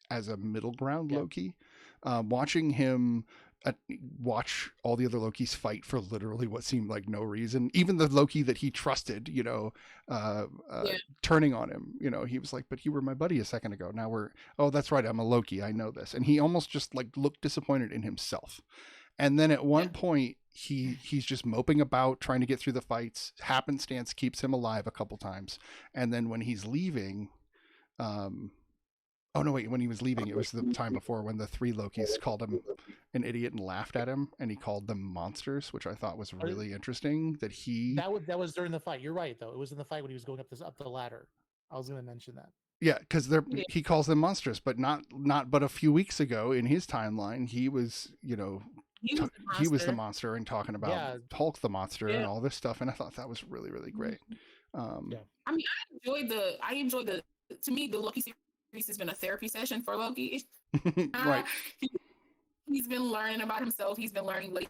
as a middle ground Loki. Watching him watch all the other Lokis fight for literally what seemed like no reason. Even the Loki that he trusted, turning on him. He was like, "But you were my buddy a second ago. Now oh, that's right, I'm a Loki. I know this." And he almost just like looked disappointed in himself. And then at one point, he's just moping about trying to get through the fights. Happenstance keeps him alive a couple times, and then when he's leaving, oh no, wait! When he was leaving, it was the time before when the 3 Lokis called him an idiot and laughed at him, and he called them monsters, which I thought was really interesting. That was during the fight. You're right, though. It was in the fight when he was going up the ladder. I was going to mention that. Yeah, because he calls them monsters, but not but a few weeks ago in his timeline, he was he was the monster and talking about Hulk the monster and all this stuff, and I thought that was really, really great. I mean, I enjoyed the. To me, the Loki series has been a therapy session for Loki. Right. He's been learning about himself. He's been learning what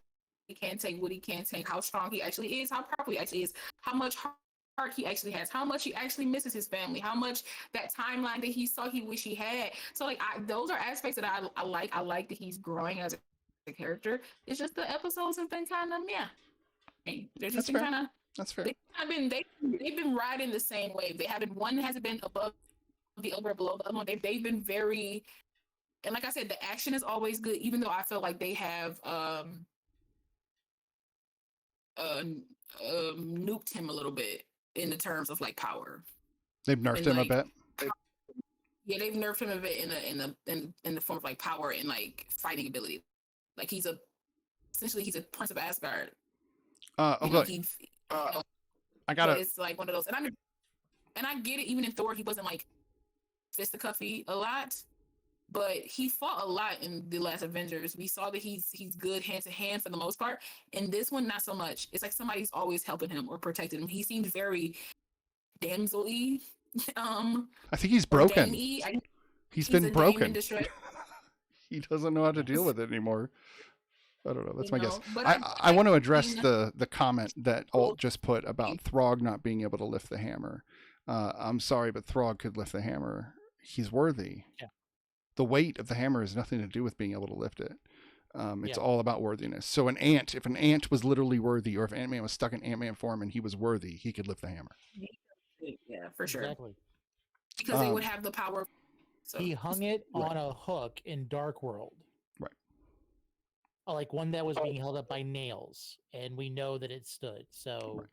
he can take, what he can't take, how strong he actually is, how powerful he actually is, how much heart he actually has, how much he actually misses his family, how much that timeline that he saw he wish he had. So like those are aspects that I like. I like that he's growing as a character. It's just the episodes have been kind of they're just kind of. That's fair. They've been riding the same wave. They haven't. One hasn't been above the other, below the other one. They've been very, and like I said, the action is always good. Even though I feel like they have nuked him a little bit in the terms of like power. They've nerfed him a bit. Yeah, they've nerfed him a bit in the form of like power and like fighting ability. Like he's essentially a Prince of Asgard. Okay. I got it. It's like one of those, and I get it. Even in Thor, he wasn't like fisticuffy a lot, but he fought a lot in the last Avengers. We saw that he's good hand to hand for the most part. In this one, not so much. It's like somebody's always helping him or protecting him. He seemed very damsel-y. I think he's broken. He's been broken. He doesn't know how to deal with it anymore. I don't know. That's my guess. I want to address the comment that Alt just put about Throg not being able to lift the hammer. I'm sorry, but Throg could lift the hammer. He's worthy. Yeah. The weight of the hammer has nothing to do with being able to lift it. It's all about worthiness. So if an ant was literally worthy, or if Ant-Man was stuck in Ant-Man form and he was worthy, he could lift the hammer. Yeah, for sure. Exactly. Because they would have the power. So. He hung it on a hook in Dark World. Right. Like one that was being held up by nails, and we know that it stood. So, right.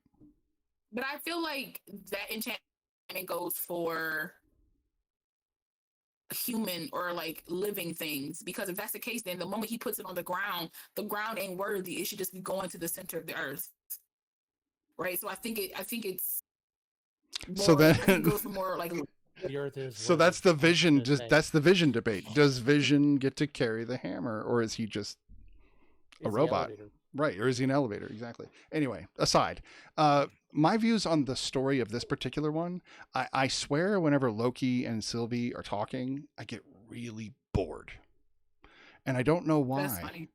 But I feel like that enchantment goes for human or like living things, because if that's the case, then the moment he puts it on the ground ain't worthy. It should just be going to the center of the earth, right? So I think it's more, so then it goes for more like the earth is. So that's the vision. That's the vision debate. Does Vision get to carry the hammer, or is he just a robot? Right, or is he an elevator? Exactly. Anyway, aside, my views on the story of this particular one, I swear whenever Loki and Sylvie are talking, I get really bored. And I don't know why. That's funny.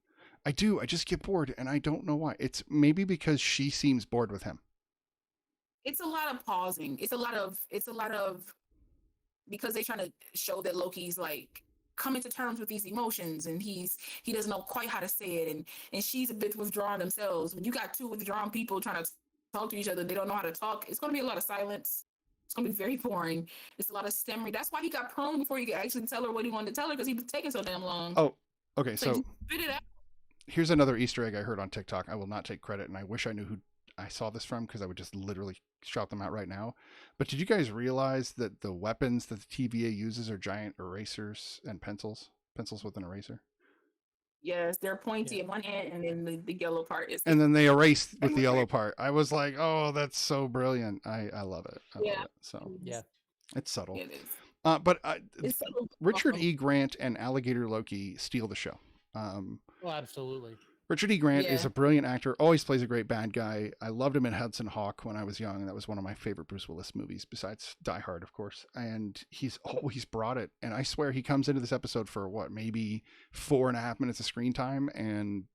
I do. I just get bored, and I don't know why. It's maybe because she seems bored with him. It's a lot of pausing. It's a lot of because they're trying to show that Loki's like coming to terms with these emotions, and he doesn't know quite how to say it, and she's a bit withdrawn themselves. When you got two withdrawn people trying to talk to each other, they don't know how to talk. It's going to be a lot of silence. It's going to be very boring. It's a lot of stammering. That's why he got prone before he could actually tell her what he wanted to tell her, because he was taking so damn long. Oh, okay. So spit it out. Here's another Easter egg I heard on TikTok. I will not take credit, and I wish I knew who I saw this from, because I would just literally shout them out right now. But did you guys realize that the weapons that the TVA uses are giant erasers and pencils with an eraser? Yes, they're pointy at one end, and then the yellow part is. And then they erase with the yellow part. I was like, oh, that's so brilliant. I love it. I love it. So it's subtle. It is. But Richard E. Grant and Alligator Loki steal the show. Oh, absolutely. Richard E. Grant is a brilliant actor, always plays a great bad guy. I loved him in Hudson Hawk when I was young. That was one of my favorite Bruce Willis movies, besides Die Hard, of course. And he's always brought it. And I swear he comes into this episode for maybe 4.5 minutes of screen time. And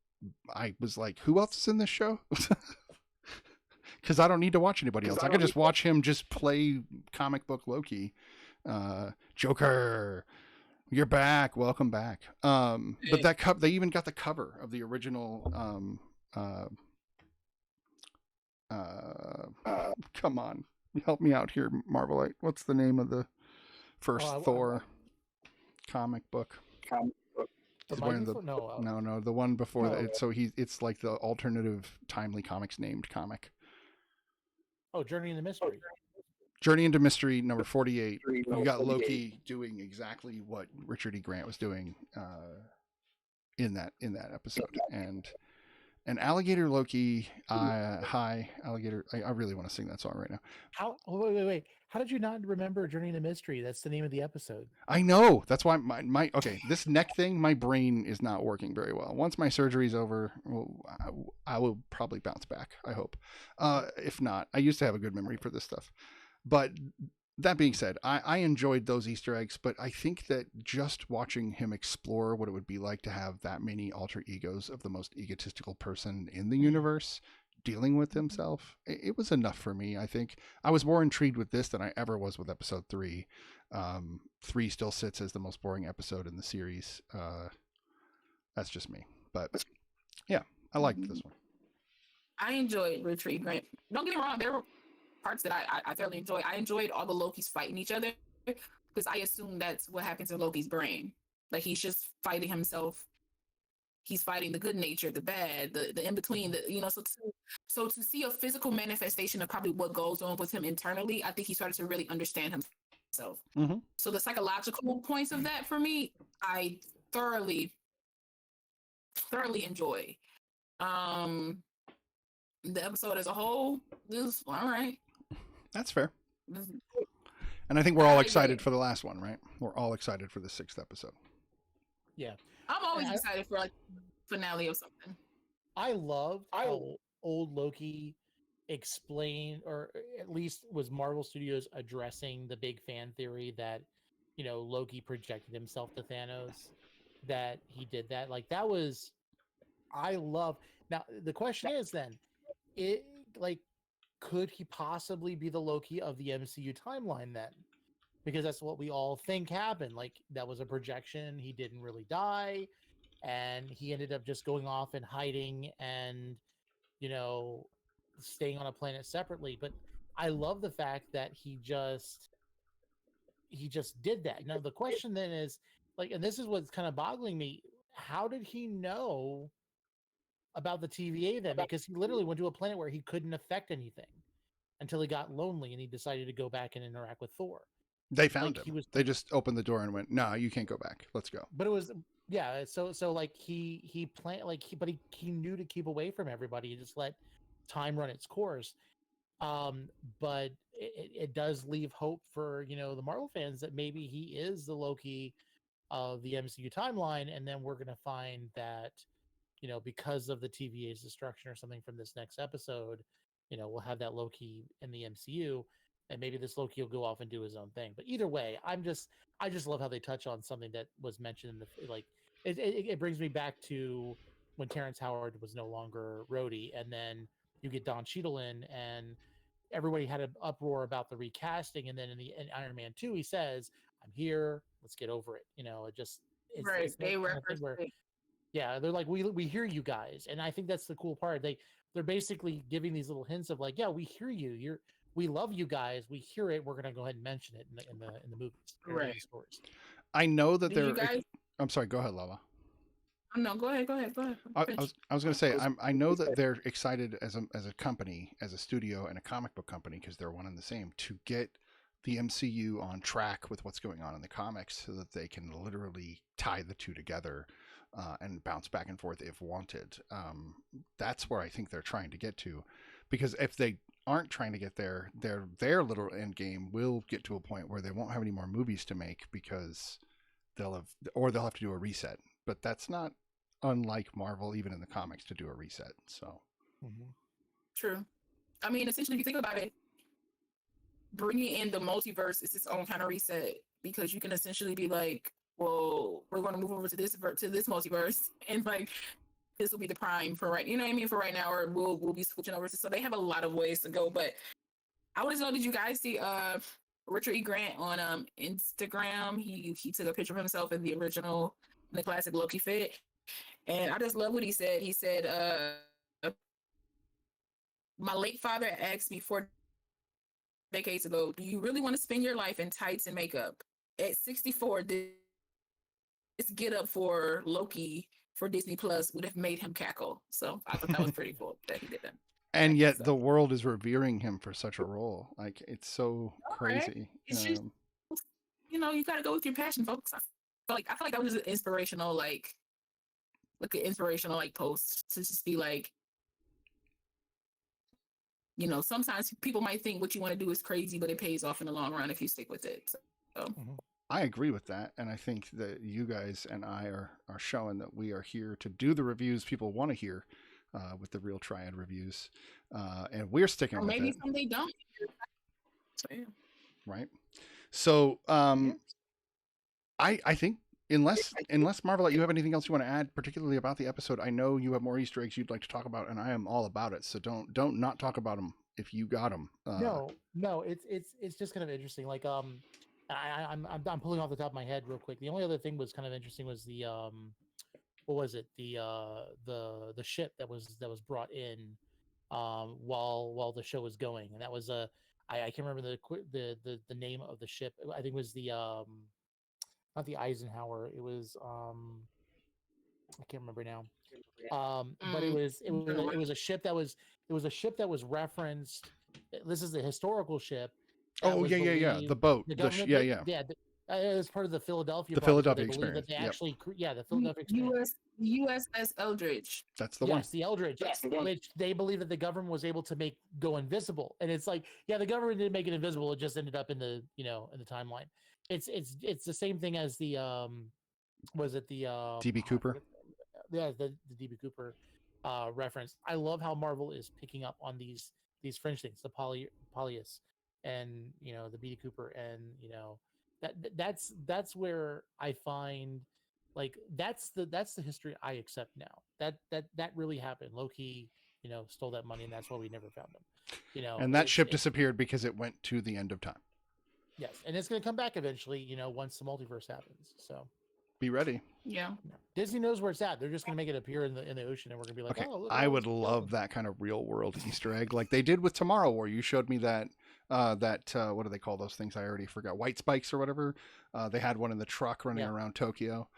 I was like, who else is in this show? Because I don't need to watch anybody else. I could just watch him just play comic book Loki. Joker. You're back. Welcome back. But that they even got the cover of the original. Come on, help me out here, Marvelite. What's the name of the first Thor comic book? The One of Mighty the Thor? no, the one before that. So it's like the alternative Timely Comics named comic. Oh, Journey into Mystery. Journey into Mystery number 48. You got Loki doing exactly what Richard E. Grant was doing in that episode, and Alligator Loki. Hi, Alligator. I really want to sing that song right now. Wait. How did you not remember Journey into Mystery? That's the name of the episode. I know. That's why my okay. This neck thing, my brain is not working very well. Once my surgery's over, I will probably bounce back. I hope. If not, I used to have a good memory for this stuff. But that being said, I enjoyed those Easter eggs, but I think that just watching him explore what it would be like to have that many alter egos of the most egotistical person in the universe dealing with himself, it was enough for me. I think I was more intrigued with this than I ever was with episode 3. 3 still sits as the most boring episode in the series. That's just me. But yeah, I liked this one. I enjoyed Retreat Grant. Don't get me wrong, there were parts that I thoroughly enjoyed. I enjoyed all the Lokis fighting each other because I assume that's what happens in Loki's brain. Like he's just fighting himself. He's fighting the good nature, the bad, the in between. So to see a physical manifestation of probably what goes on with him internally, I think he started to really understand himself. Mm-hmm. So the psychological points of that for me, I thoroughly enjoy. The episode as a whole is all right. That's fair. And I think we're all excited for the last one, right? We're all excited for the 6th episode. Yeah. I'm always excited for like finale of something. I loved how old Loki explained, or at least was Marvel Studios addressing the big fan theory that, Loki projected himself to Thanos, that he did that. Like that was, I love. Now the question is then, could he possibly be the Loki of the MCU timeline then? Because that's what we all think happened. Like that was a projection. He didn't really die, and he ended up just going off and hiding and, staying on a planet separately. But I love the fact that he just did that. Now the question then is and this is what's kind of boggling me. How did he know about the TVA then? Because he literally went to a planet where he couldn't affect anything until he got lonely and he decided to go back and interact with Thor. They found him. They just opened the door and went, "No, you can't go back. Let's go." But it was so like he planned, but he knew to keep away from everybody. He just let time run its course. But it does leave hope for the Marvel fans that maybe he is the Loki of the MCU timeline, and then we're gonna find that because of the TVA's destruction or something from this next episode, we'll have that Loki in the MCU, and maybe this Loki will go off and do his own thing. But either way, I just love how they touch on something that was mentioned in the it brings me back to when Terrence Howard was no longer Rhodey, and then you get Don Cheadle in, and everybody had an uproar about the recasting, and then in Iron Man 2, he says, "I'm here. Let's get over it." It's right. They reference yeah, they're like, we hear you guys, and I think that's the cool part. They're basically giving these little hints of like, yeah, we hear you. We love you guys. We hear it. We're gonna go ahead and mention it in the movies, right? In the stories. I know that they're. I'm sorry. Go ahead, Lala. No, go ahead. I was going to say I know that they're excited as a company, as a studio and a comic book company, because they're one and the same, to get the MCU on track with what's going on in the comics, so that they can literally tie the two together and bounce back and forth if wanted. That's where I think they're trying to get to, because if they aren't trying to get there, their little end game will get to a point where they won't have any more movies to make, because they'll have to do a reset. But that's not unlike Marvel, even in the comics, to do a reset. So true. I mean, essentially, if you think about it, bringing in the multiverse is its own kind of reset, because you can essentially be like, well, we're going to move over to this multiverse, and like this will be the prime for right, you know what I mean, for right now, or we'll be switching over. So they have a lot of ways to go. But I want to know, did you guys see Richard E. Grant on Instagram. He took a picture of himself in the original, the classic Loki fit, and I just love what he said. He said, "My late father asked me 4 decades ago, do you really want to spend your life in tights and makeup? At 64, this get up for Loki for Disney Plus would have made him cackle." So I thought that was pretty cool that he did that. And yet the world is revering him for such a role. Like, it's so crazy. It's just, you got to go with your passion, folks. I feel like that was just an inspirational, like an inspirational post to just be like, sometimes people might think what you want to do is crazy, but it pays off in the long run if you stick with it. So. I agree with that, and I think that you guys and I are showing that we are here to do the reviews people want to hear with the Real Triad reviews, and we're sticking with it. Maybe some they don't. So, yeah. Right. So I think unless Marvel, you have anything else you want to add, particularly about the episode, I know you have more Easter eggs you'd like to talk about, and I am all about it. So don't not talk about them if you got them. No, it's just kind of interesting. Like I'm pulling off the top of my head real quick. The only other thing was kind of interesting was the what was it, the ship that was brought in while the show was going, and that was I can't remember the name of the ship. I think it was the not the Eisenhower. It was I can't remember now. But it was a ship that was referenced. This is the historical ship. Oh yeah, the boat. It was part of the Philadelphia. The Philadelphia experience. That they actually, the Philadelphia experience. USS Eldridge. That's the one. Yes, the Eldridge, which they believe that the government was able to make go invisible, and it's like, yeah, the government didn't make it invisible; it just ended up in the in the timeline. It's the same thing as the was it the DB Cooper? Yeah, the DB Cooper reference. I love how Marvel is picking up on these fringe things, the Polyus, and the BD Cooper, and that's where I find like that's the history I accept now. That really happened. Loki, stole that money, and that's why we never found him. And that ship disappeared because it went to the end of time. Yes, and it's going to come back eventually. Once the multiverse happens. So be ready. Yeah. Disney knows where it's at. They're just going to make it appear in the ocean, and we're going to be like, okay. Oh, look, I would love that kind of real world Easter egg, like they did with Tomorrow War. You showed me that. What do they call those things? I already forgot. White spikes or whatever. They had one in the truck running around Tokyo,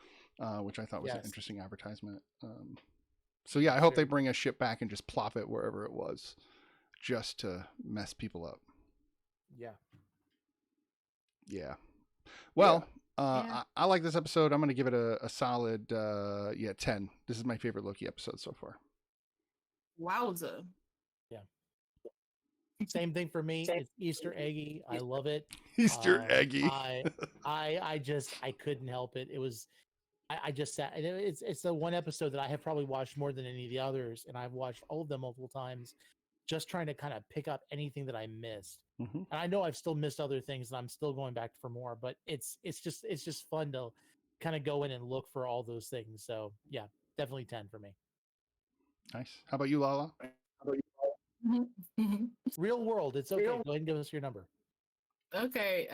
which I thought was an interesting advertisement. So yeah, I hope they bring a ship back and just plop it wherever it was, just to mess people up. Yeah. Yeah. Well, I like this episode. I'm going to give it a solid 10. This is my favorite Loki episode so far. Wowza. Yeah. Same thing for me. It's Easter eggy. I love it. Easter eggy. I couldn't help it. It was I just sat, and it's the one episode that I have probably watched more than any of the others, and I've watched all of them multiple times, just trying to kind of pick up anything that I missed. Mm-hmm. And I know I've still missed other things, and I'm still going back for more. But it's just fun to kind of go in and look for all those things. So yeah, definitely 10 for me. Nice. How about you, Lala? Real world. It's okay. Go ahead and give us your number. Okay.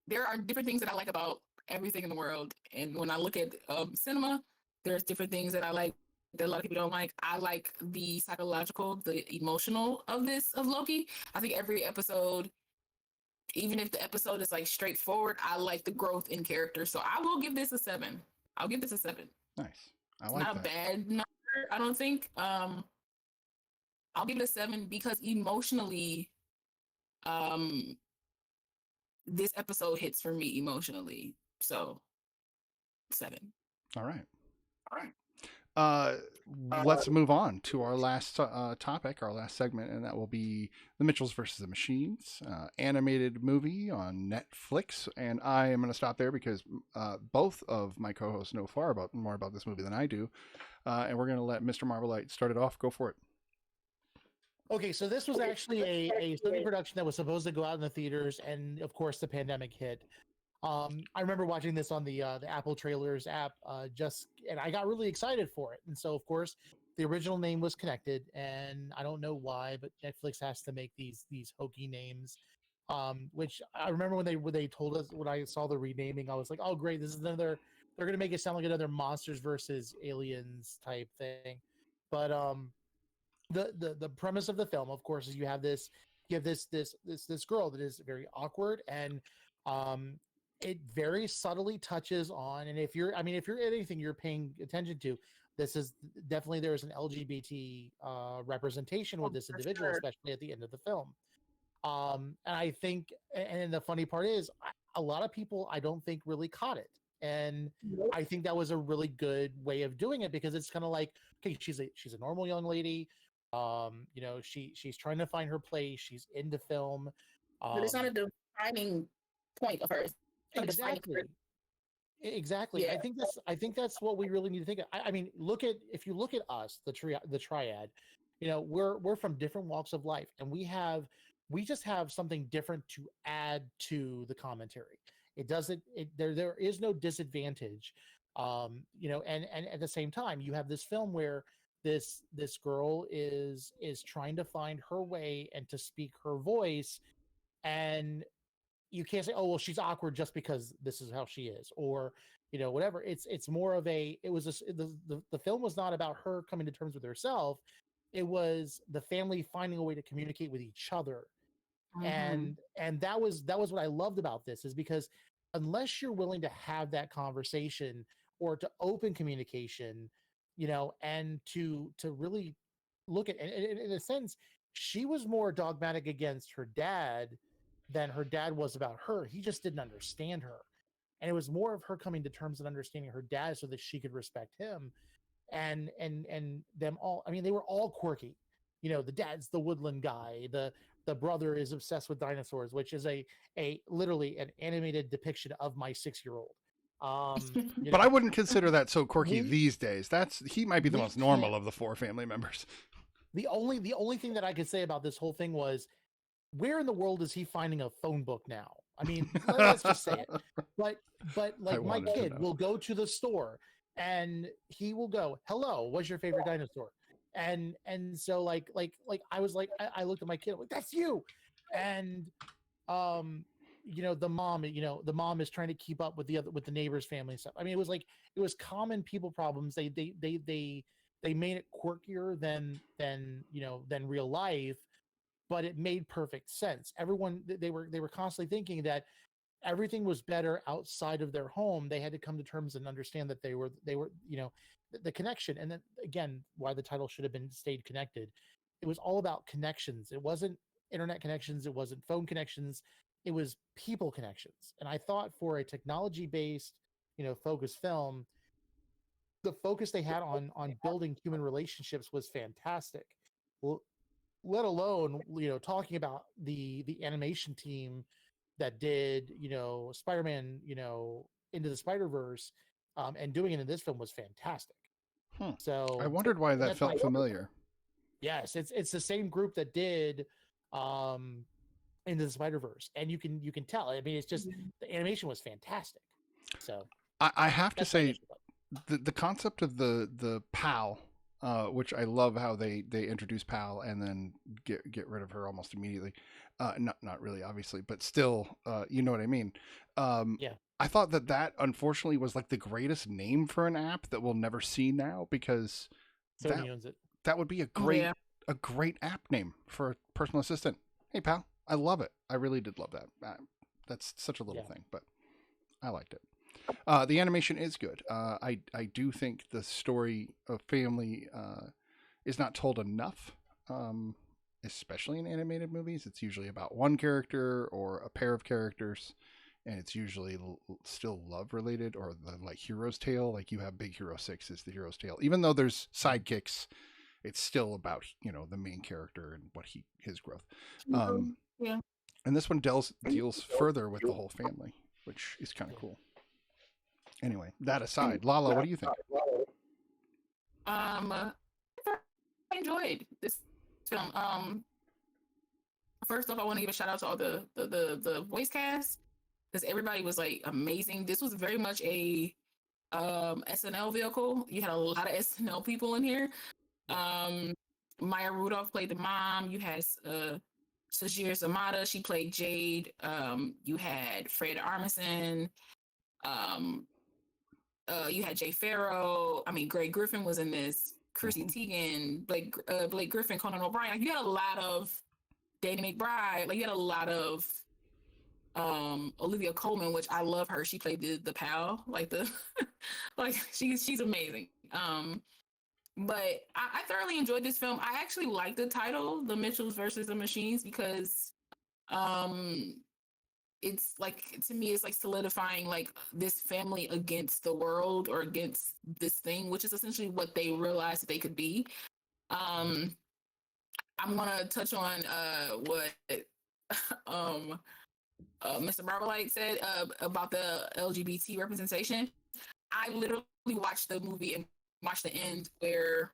There are different things that I like about everything in the world, and when I look at cinema, there's different things that I like that a lot of people don't like. I like the psychological, the emotional of Loki. I think every episode, even if the episode is like straightforward, I like the growth in character. So I will give this a 7. I'll give this a 7. Nice. I like Not that. a bad number, I don't think. I'll give it a 7 because emotionally, this episode hits for me emotionally. So 7. All right. Let's move on to our last topic, our last segment, and that will be The Mitchells versus the Machines, animated movie on Netflix. And I am going to stop there because both of my co-hosts know more about this movie than I do, and we're going to let Mr. Marvelite start it off. Go for it. Okay, so this was actually a Sony production that was supposed to go out in the theaters, and of course the pandemic hit. I remember watching this on the Apple Trailers app, and I got really excited for it. And so, of course, the original name was connected, and I don't know why, but Netflix has to make these hokey names. Which I remember when they told us, when I saw the renaming, I was like, oh great, this is another. They're gonna make it sound like another Monsters versus Aliens type thing. But the premise of the film, of course, is you have this girl that is very awkward, and um it very subtly touches on, and if you're anything you're paying attention to, this is definitely, there is an LGBT representation with Oh, this for individual, sure. especially at the end of the film. And I think, and the funny part is, a lot of people I don't think really caught it, and Nope. I think that was a really good way of doing it, because it's kind of like, okay, she's a normal young lady. She's trying to find her place. She's into film. But it's not Um, a defining point of hers. It's not a defining exactly. Exactly. Yeah. I think that's what we really need to think of. I mean, if you look at us, the triad, we're from different walks of life, and we just have something different to add to the commentary. It doesn't it there is no disadvantage. And at the same time, you have this film where this girl is trying to find her way and to speak her voice, and you can't say, oh well, she's awkward just because this is how she is, or whatever. It's more of a, it was the film was not about her coming to terms with herself. It was the family finding a way to communicate with each other. Mm-hmm. And that was what I loved about this, is because unless you're willing to have that conversation, or to open communication, and to really look at, and in a sense, she was more dogmatic against her dad than her dad was about her. He just didn't understand her, and it was more of her coming to terms and understanding her dad so that she could respect him. And them all, I mean, they were all quirky. The dad's the woodland guy, the brother is obsessed with dinosaurs, which is a literally an animated depiction of my 6-year-old. But I wouldn't consider that so quirky we these days. He might be the we most can't. normal of the four family members. The only thing that I could say about this whole thing was, where in the world is he finding a phone book now? I mean, let's just say it. But I like, my wanted to kid know. will go to the store, and he will go, "Hello, what's your favorite dinosaur?" And so I was like, I looked at my kid, I'm like, that's you. And um the mom is trying to keep up with the neighbors family and stuff. I mean, it was common people problems. They made it quirkier than real life, but it made perfect sense. Everyone, they were constantly thinking that everything was better outside of their home. They had to come to terms and understand that they were the connection. And then again, why the title should have been Stayed Connected. It was all about connections. It wasn't internet connections, it wasn't phone connections, it was people connections. And I thought, for a technology based, focused film, the focus they had on building human relationships was fantastic. Well, let alone, talking about the animation team that did, Spider-Man, Into the Spider-Verse, and doing it in this film was fantastic. Hmm. I So wondered why that that's why, felt familiar. yes, it's the same group that did um Into the Spider-Verse, and you can tell. I mean, it's just, the animation was fantastic. So I have to that's my say, initial thought. the concept of the pal, which I love how they introduce pal and then get rid of her almost immediately. Not really, obviously, but still, you know what I mean. Um, Yeah, I thought that unfortunately was like the greatest name for an app that we'll never see now, because that Sony owns it. that would be Yeah. a great app name for a personal assistant. Hey pal, I love it. I really did love that. That's such a little Yeah. thing, but I liked it. The animation is good. I do think the story of family is not told enough, especially in animated movies. It's usually about one character or a pair of characters, and it's usually still love related, or the like hero's tale. Like, you have Big Hero 6 is the hero's tale, even though there's sidekicks. It's still about the main character and what his growth. Um, Yeah. and this one deals further with the whole family, which is kind of Yeah. cool. Anyway, that aside, Lala, what do you think? I enjoyed this film. First off, I want to give a shout out to all the voice cast, because everybody was like amazing. This was very much a SNL vehicle. You had a lot of SNL people in here. Maya Rudolph played the mom. You had Sajir Zamata, she played Jade. You had Fred Armisen. Um, you had Jay Farrow. I mean, Greg Griffin was in this. Chrissy Teigen, Blake Griffin, Conan O'Brien. Like, you had a lot of Danny McBride. Like, you had a lot of Olivia Colman, which I love her. She played the pal, like the like she's amazing. But I thoroughly enjoyed this film. I actually like the title, The Mitchells versus the Machines, because it's like, to me, it's like solidifying like this family against the world or against this thing, which is essentially what they realized that they could be. I'm gonna touch on what Mr. Barbalite said about the LGBT representation. I literally watched the movie and watched the end where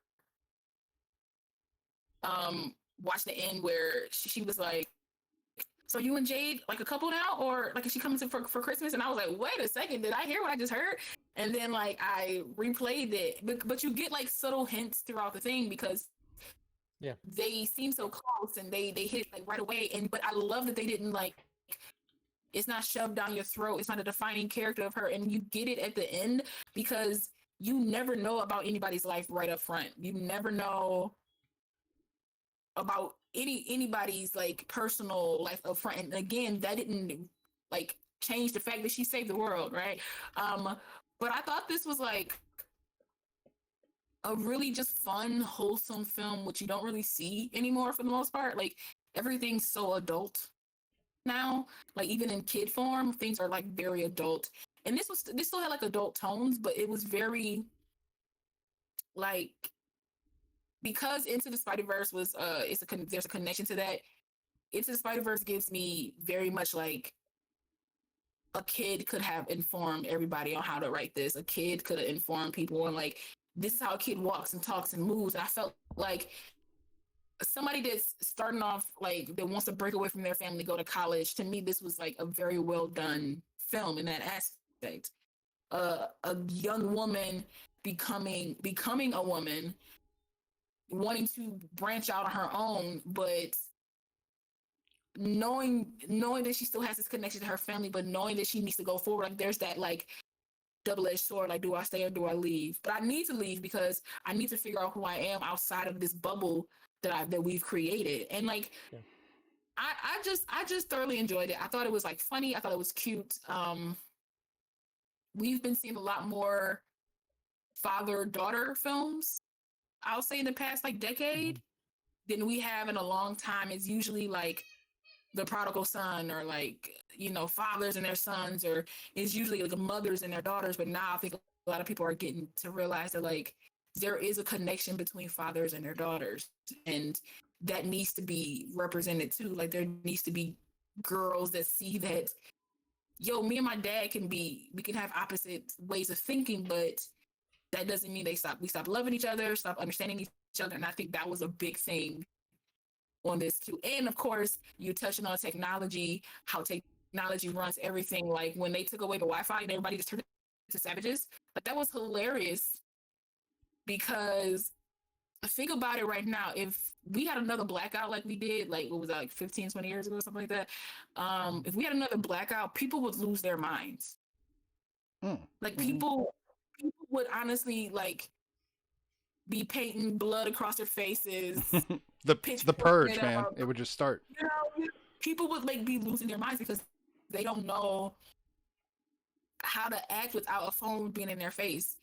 she was like, so you and Jade like a couple now, or like is she coming to for Christmas? And I was like, wait a second, did I hear what I just heard? And then like I replayed it, but you get like subtle hints throughout the thing because they seem so close and they hit like right away. But I love that they didn't like, it's not shoved down your throat. It's not a defining character of her, and you get it at the end because you never know about anybody's life right up front. You never know about anybody's like personal life up front. And again, that didn't like change the fact that she saved the world, right? But I thought this was like a really just fun, wholesome film, which you don't really see anymore for the most part. Like, everything's so adult now. Like, even in kid form, things are like very adult. And this still had like adult tones, but it was very like, because Into the Spider-Verse was there's a connection to that. Into the Spider-Verse gives me very much like a kid could have informed everybody on how to write this. A kid could have informed people on like, this is how a kid walks and talks and moves. And I felt like somebody that's starting off like that wants to break away from their family, go to college. To me, this was like a very well done film in that aspect. A young woman becoming a woman, wanting to branch out on her own, but knowing that she still has this connection to her family, but knowing that she needs to go forward. Like, there's that like double-edged sword, like, do I stay or do I leave? But I need to leave because I need to figure out who I am outside of this bubble that we've created. And like, I just thoroughly enjoyed it. I thought it was like funny. I thought it was cute. We've been seeing a lot more father-daughter films, I'll say, in the past like decade than we have in a long time. It's usually like the prodigal son, or like, you know, fathers and their sons, or it's usually like mothers and their daughters. But now I think a lot of people are getting to realize that like there is a connection between fathers and their daughters, and that needs to be represented too. Like, there needs to be girls that see that, yo, me and my dad we can have opposite ways of thinking, but that doesn't mean we stop loving each other, stop understanding each other. And I think that was a big thing on this too. And of course, you touching on technology, how technology runs everything. Like, when they took away the Wi-Fi and everybody just turned into savages, like, that was hilarious. Because think about it right now, if we had another blackout like we did, like, what was that, like 15, 20 years ago or something like that, if we had another blackout, people would lose their minds. Like, people would honestly like be painting blood across their faces. the purge, man. It would just start. You know, people would like be losing their minds because they don't know how to act without a phone being in their face.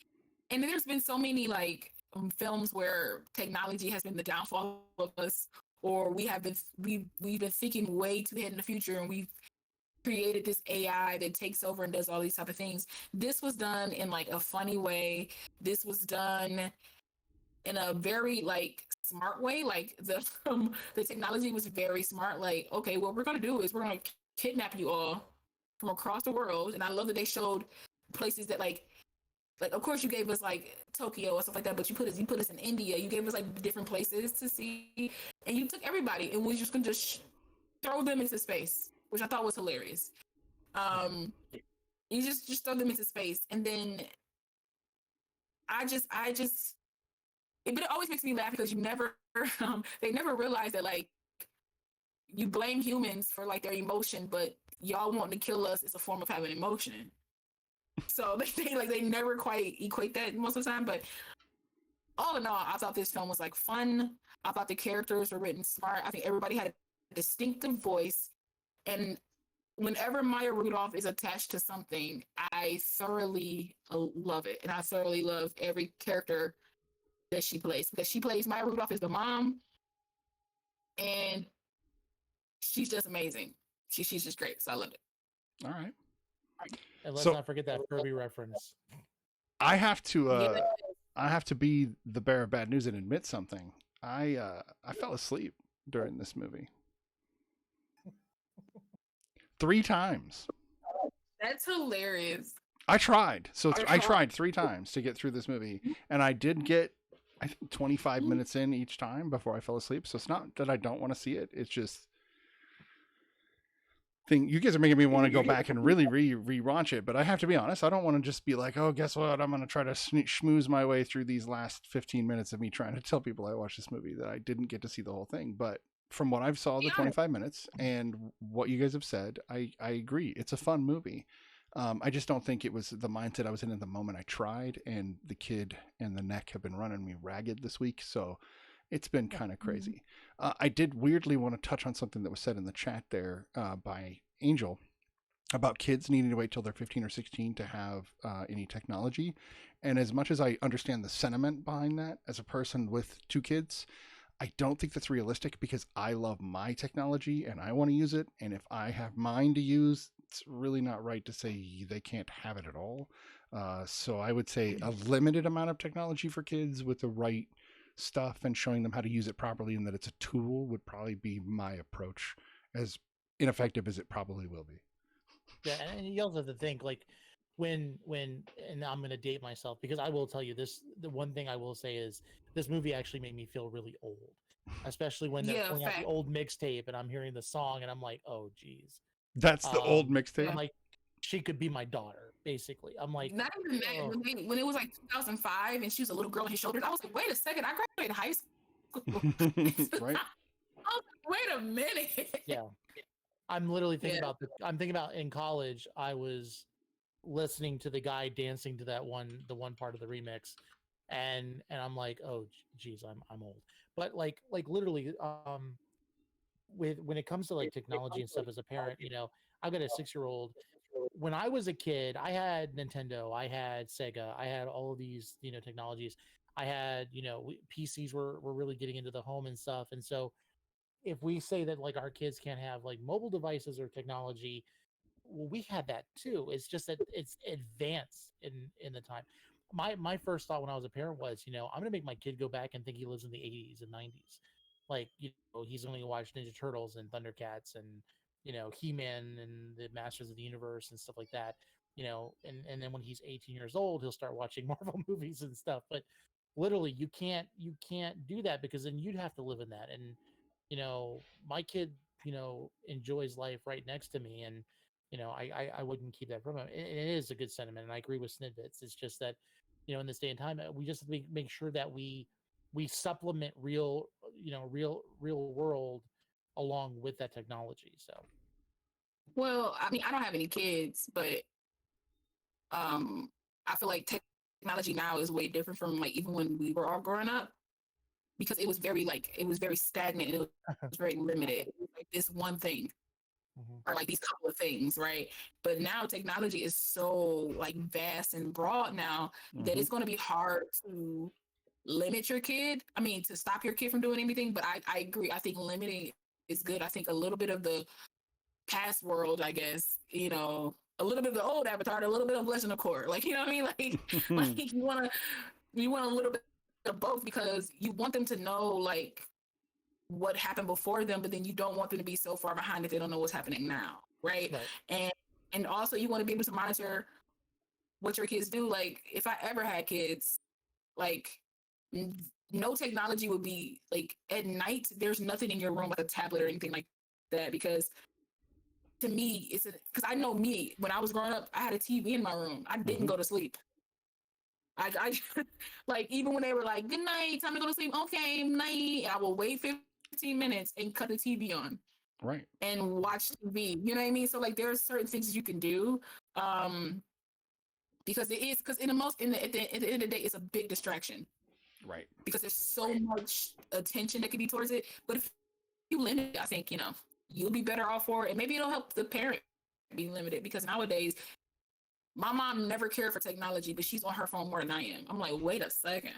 And there's been so many like films where technology has been the downfall of us, or we've been thinking way too ahead in the future, and we've created this AI that takes over and does all these type of things. This was done in like a funny way. This was done in a very like smart way. Like, the technology was very smart. Like, okay, what we're gonna do is we're gonna kidnap you all from across the world. And I love that they showed places that like of course you gave us like Tokyo or stuff like that, but you put us in India. You gave us like different places to see, and you took everybody and we just can just throw them into space, which I thought was hilarious. You just throw them into space, and then I just but it always makes me laugh because you never, they never realize that like you blame humans for like their emotion, but y'all wanting to kill us is a form of having emotion. So they never quite equate that most of the time. But all in all, I thought this film was like fun. I thought the characters were written smart. I think everybody had a distinctive voice, and whenever Maya Rudolph is attached to something, I thoroughly love it, and I thoroughly love every character that she plays because she plays Maya Rudolph as the mom, and she's just amazing. She's just great. So I loved it. All right. And let's So- not forget that Furby reference. I have to Yeah. I have to be the bearer of bad news and admit something. I fell asleep during this movie 3 times. That's hilarious. I tried. So I tried 3 times to get through this movie, and I did get, I think, 25 minutes in each time before I fell asleep. So it's not that I don't want to see it. It's just you guys are making me want to go back and really rewatch it. But I have to be honest, I don't want to just be like, oh, guess what? I'm going to try to schmooze my way through these last 15 minutes of me trying to tell people I watched this movie that I didn't get to see the whole thing. But from what I've saw the 25 minutes and what you guys have said, I agree. It's a fun movie. I just don't think it was the mindset I was in the moment I tried, and the kid and the neck have been running me ragged this week. So it's been kind of crazy. I did weirdly want to touch on something that was said in the chat there by Angel about kids needing to wait till they're 15 or 16 to have any technology. And as much as I understand the sentiment behind that, as a person with 2 kids, I don't think that's realistic because I love my technology and I want to use it. And if I have mine to use, it's really not right to say they can't have it at all. So I would say a limited amount of technology for kids with the right stuff and showing them how to use it properly and that it's a tool would probably be my approach, as ineffective as it probably will be. Yeah, and you also have to think like when and I'm gonna date myself because I will tell you this. The one thing I will say is this movie actually made me feel really old, especially when they're pulling out the old mixtape and I'm hearing the song and I'm like, oh geez, that's the old mixtape. I'm like, she could be my daughter, basically. I'm like, not even that. When it was like 2005 and she was a little girl on his shoulders, I was like, wait a second, I graduated high school. Right. I was like, wait a minute. Yeah. I'm literally thinking about I'm thinking about in college, I was listening to the guy dancing to the one part of the remix, and I'm like, oh geez, I'm old. But like literally, with when it comes to like technology and stuff as a parent, I've got a 6-year-old. When I was a kid, I had Nintendo, I had Sega, I had all of these technologies. I had PCs were really getting into the home and stuff, and so if we say that like our kids can't have like mobile devices or technology, well, we had that too. It's just that it's advanced in the time. My first thought when I was a parent was, I'm gonna make my kid go back and think he lives in the 80s and 90s. Like, he's only watched Ninja Turtles and Thundercats and He-Man and the Masters of the Universe and stuff like that. And then when he's 18 years old, he'll start watching Marvel movies and stuff. But literally, you can't do that because then you'd have to live in that. And my kid, enjoys life right next to me, and I wouldn't keep that from him. It is a good sentiment, and I agree with Snidbits. It's just that, in this day and time, we just have to make sure that we supplement real world along with that technology. So, Well, I mean, I don't have any kids, but I feel like technology now is way different from like even when we were all growing up, because it was very stagnant. It was very limited. It was like this one thing or like these couple of things, right? But now technology is so like vast and broad now that it's going to be hard to limit your kid. I mean, to stop your kid from doing anything. But I agree. I think limiting is good. I think a little bit of the past world, I guess, a little bit of the old Avatar, a little bit of Legend of Korra. Like, you know what I mean? Like you want a little bit of both because you want them to know like what happened before them, but then you don't want them to be so far behind that they don't know what's happening now, right? And also you want to be able to monitor what your kids do. Like if I ever had kids, like no technology would be like at night. There's nothing in your room like a tablet or anything like that, because to me because I know me when I was growing up, I had a TV in my room. I didn't go to sleep. I like even when they were like, "Good night, time to go to sleep." Okay, night. I will wait 15 minutes and cut the TV on Right. and watch TV. You know what I mean? So like, there are certain things you can do. Because it is because at the end of the day, it's a big distraction Right. because there's so much attention that can be towards it. But if you limit it, I think you'll be better off for it, and maybe it'll help the parent be limited because nowadays my mom never cared for technology, but she's on her phone more than I am. I'm like, wait a second,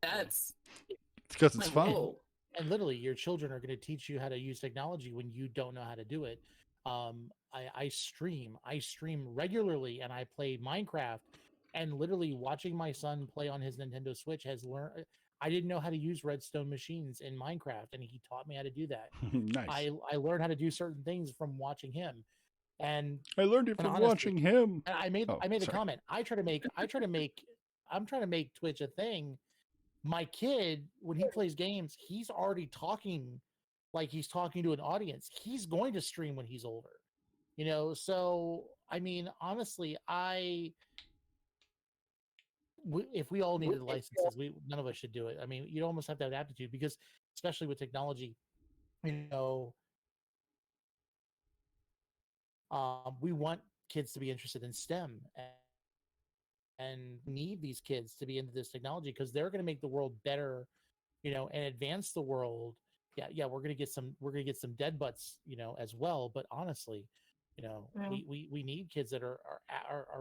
that's It's because it's like, fun. whoa. And literally, your children are going to teach you how to use technology when you don't know how to do it. I stream regularly, and I play Minecraft. And literally, watching my son play on his Nintendo Switch has learned. I didn't know how to use redstone machines in Minecraft, and he taught me how to do that. Nice. I learned how to do certain things from watching him, and I learned it and from honestly, watching him. and I made Oh, I made a sorry. comment. I'm trying to make Twitch a thing. My kid, when he plays games, he's already talking like he's talking to an audience. He's going to stream when he's older, So I mean, honestly, if we all needed licenses, none of us should do it. I mean, you almost have to have aptitude because, especially with technology, you know, we want kids to be interested in STEM and need these kids to be into this technology because they're going to make the world better, and advance the world. Yeah, we're gonna get some dead butts, as well. But honestly, Yeah. we need kids that are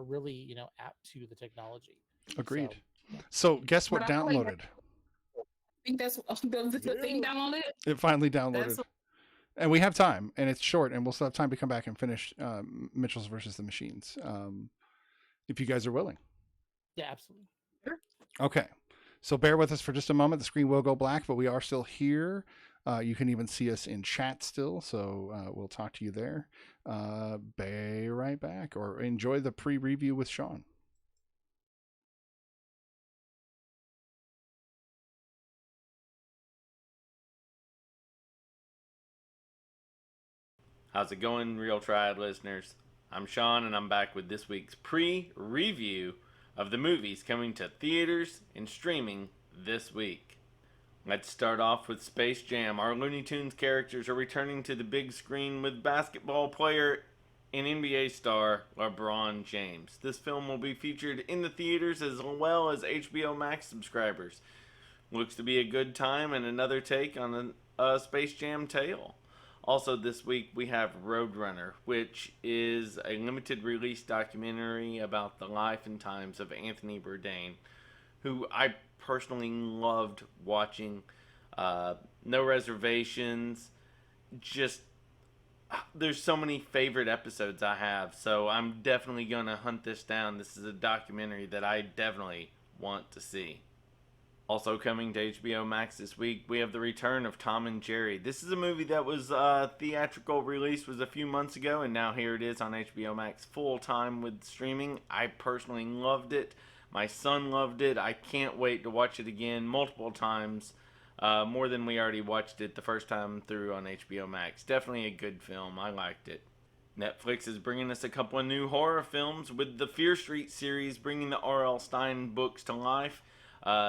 really, apt to the technology. Agreed. So yeah. So guess But what I feel like downloaded? I think that's the thing down on it. It finally downloaded. That's And we have time, and it's short, and we'll still have time to come back and finish Mitchell's versus the Machines, if you guys are willing. Yeah, absolutely. Okay, so bear with us for just a moment. The screen will go black, but we are still here. You can even see us in chat still, so we'll talk to you there. Be right back, or enjoy the pre-review with Sean. How's it going, Real Triad listeners? I'm Sean, and I'm back with this week's pre-review of the movies coming to theaters and streaming this week. Let's start off with Space Jam. Our Looney Tunes characters are returning to the big screen with basketball player and NBA star LeBron James. This film will be featured in the theaters as well as HBO Max subscribers. Looks to be a good time and another take on a Space Jam tale. Also this week we have Roadrunner, which is a limited release documentary about the life and times of Anthony Bourdain, who I personally loved watching. No Reservations. Just, there's so many favorite episodes I have, so I'm definitely going to hunt this down. This is a documentary that I definitely want to see. Also coming to HBO Max this week, we have the return of Tom and Jerry. This is a movie that was theatrical release was a few months ago, and now here it is on HBO Max full time with streaming. I personally loved it. My son loved it. I can't wait to watch it again multiple times, more than we already watched it the first time through on HBO Max. Definitely a good film. I liked it. Netflix is bringing us a couple of new horror films with the Fear Street series, bringing the R.L. Stine books to life.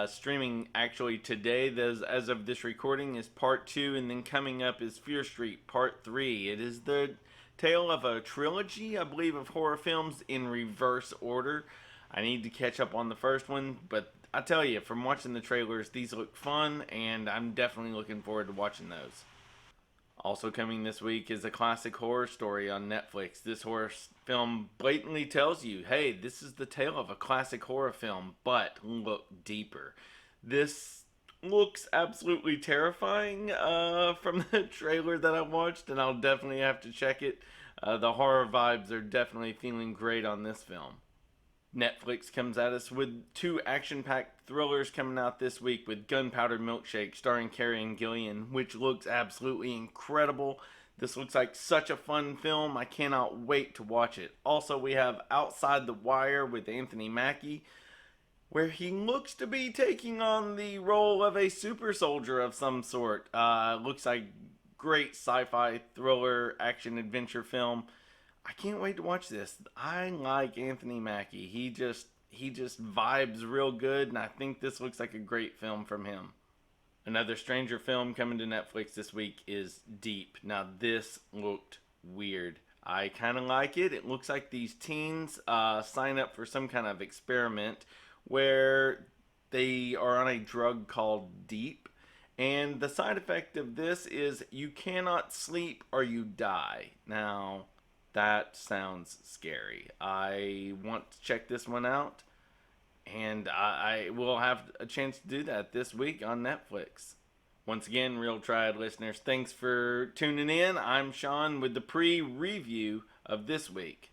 Streaming actually today, as of this recording, is part 2, and then coming up is Fear Street part 3. It is the tale of a trilogy, I believe, of horror films in reverse order. I need to catch up on the first one, but I tell you, from watching the trailers, these look fun, and I'm definitely looking forward to watching those. Also coming this week is a classic horror story on Netflix. This horror film blatantly tells you, hey, this is the tale of a classic horror film, but look deeper. This looks absolutely terrifying from the trailer that I watched, and I'll definitely have to check it. The horror vibes are definitely feeling great on this film. Netflix comes at us with 2 action-packed thrillers coming out this week with Gunpowder Milkshake starring Carey and Gillian, which looks absolutely incredible. This looks like such a fun film. I cannot wait to watch it. Also, we have Outside the Wire with Anthony Mackie, where he looks to be taking on the role of a super soldier of some sort. Looks like great sci-fi thriller action adventure film. I can't wait to watch this. I like Anthony Mackie. He just he just vibes real good, and I think this looks like a great film from him. Another Stranger film coming to Netflix this week is Deep. Now, this looked weird. I kind of like it. It looks like these teens sign up for some kind of experiment where they are on a drug called Deep. And the side effect of this is you cannot sleep or you die. Now, that sounds scary. I want to check this one out, and I will have a chance to do that this week on Netflix. Once again, Real Triad listeners, thanks for tuning in. I'm Sean with the pre-review of this week.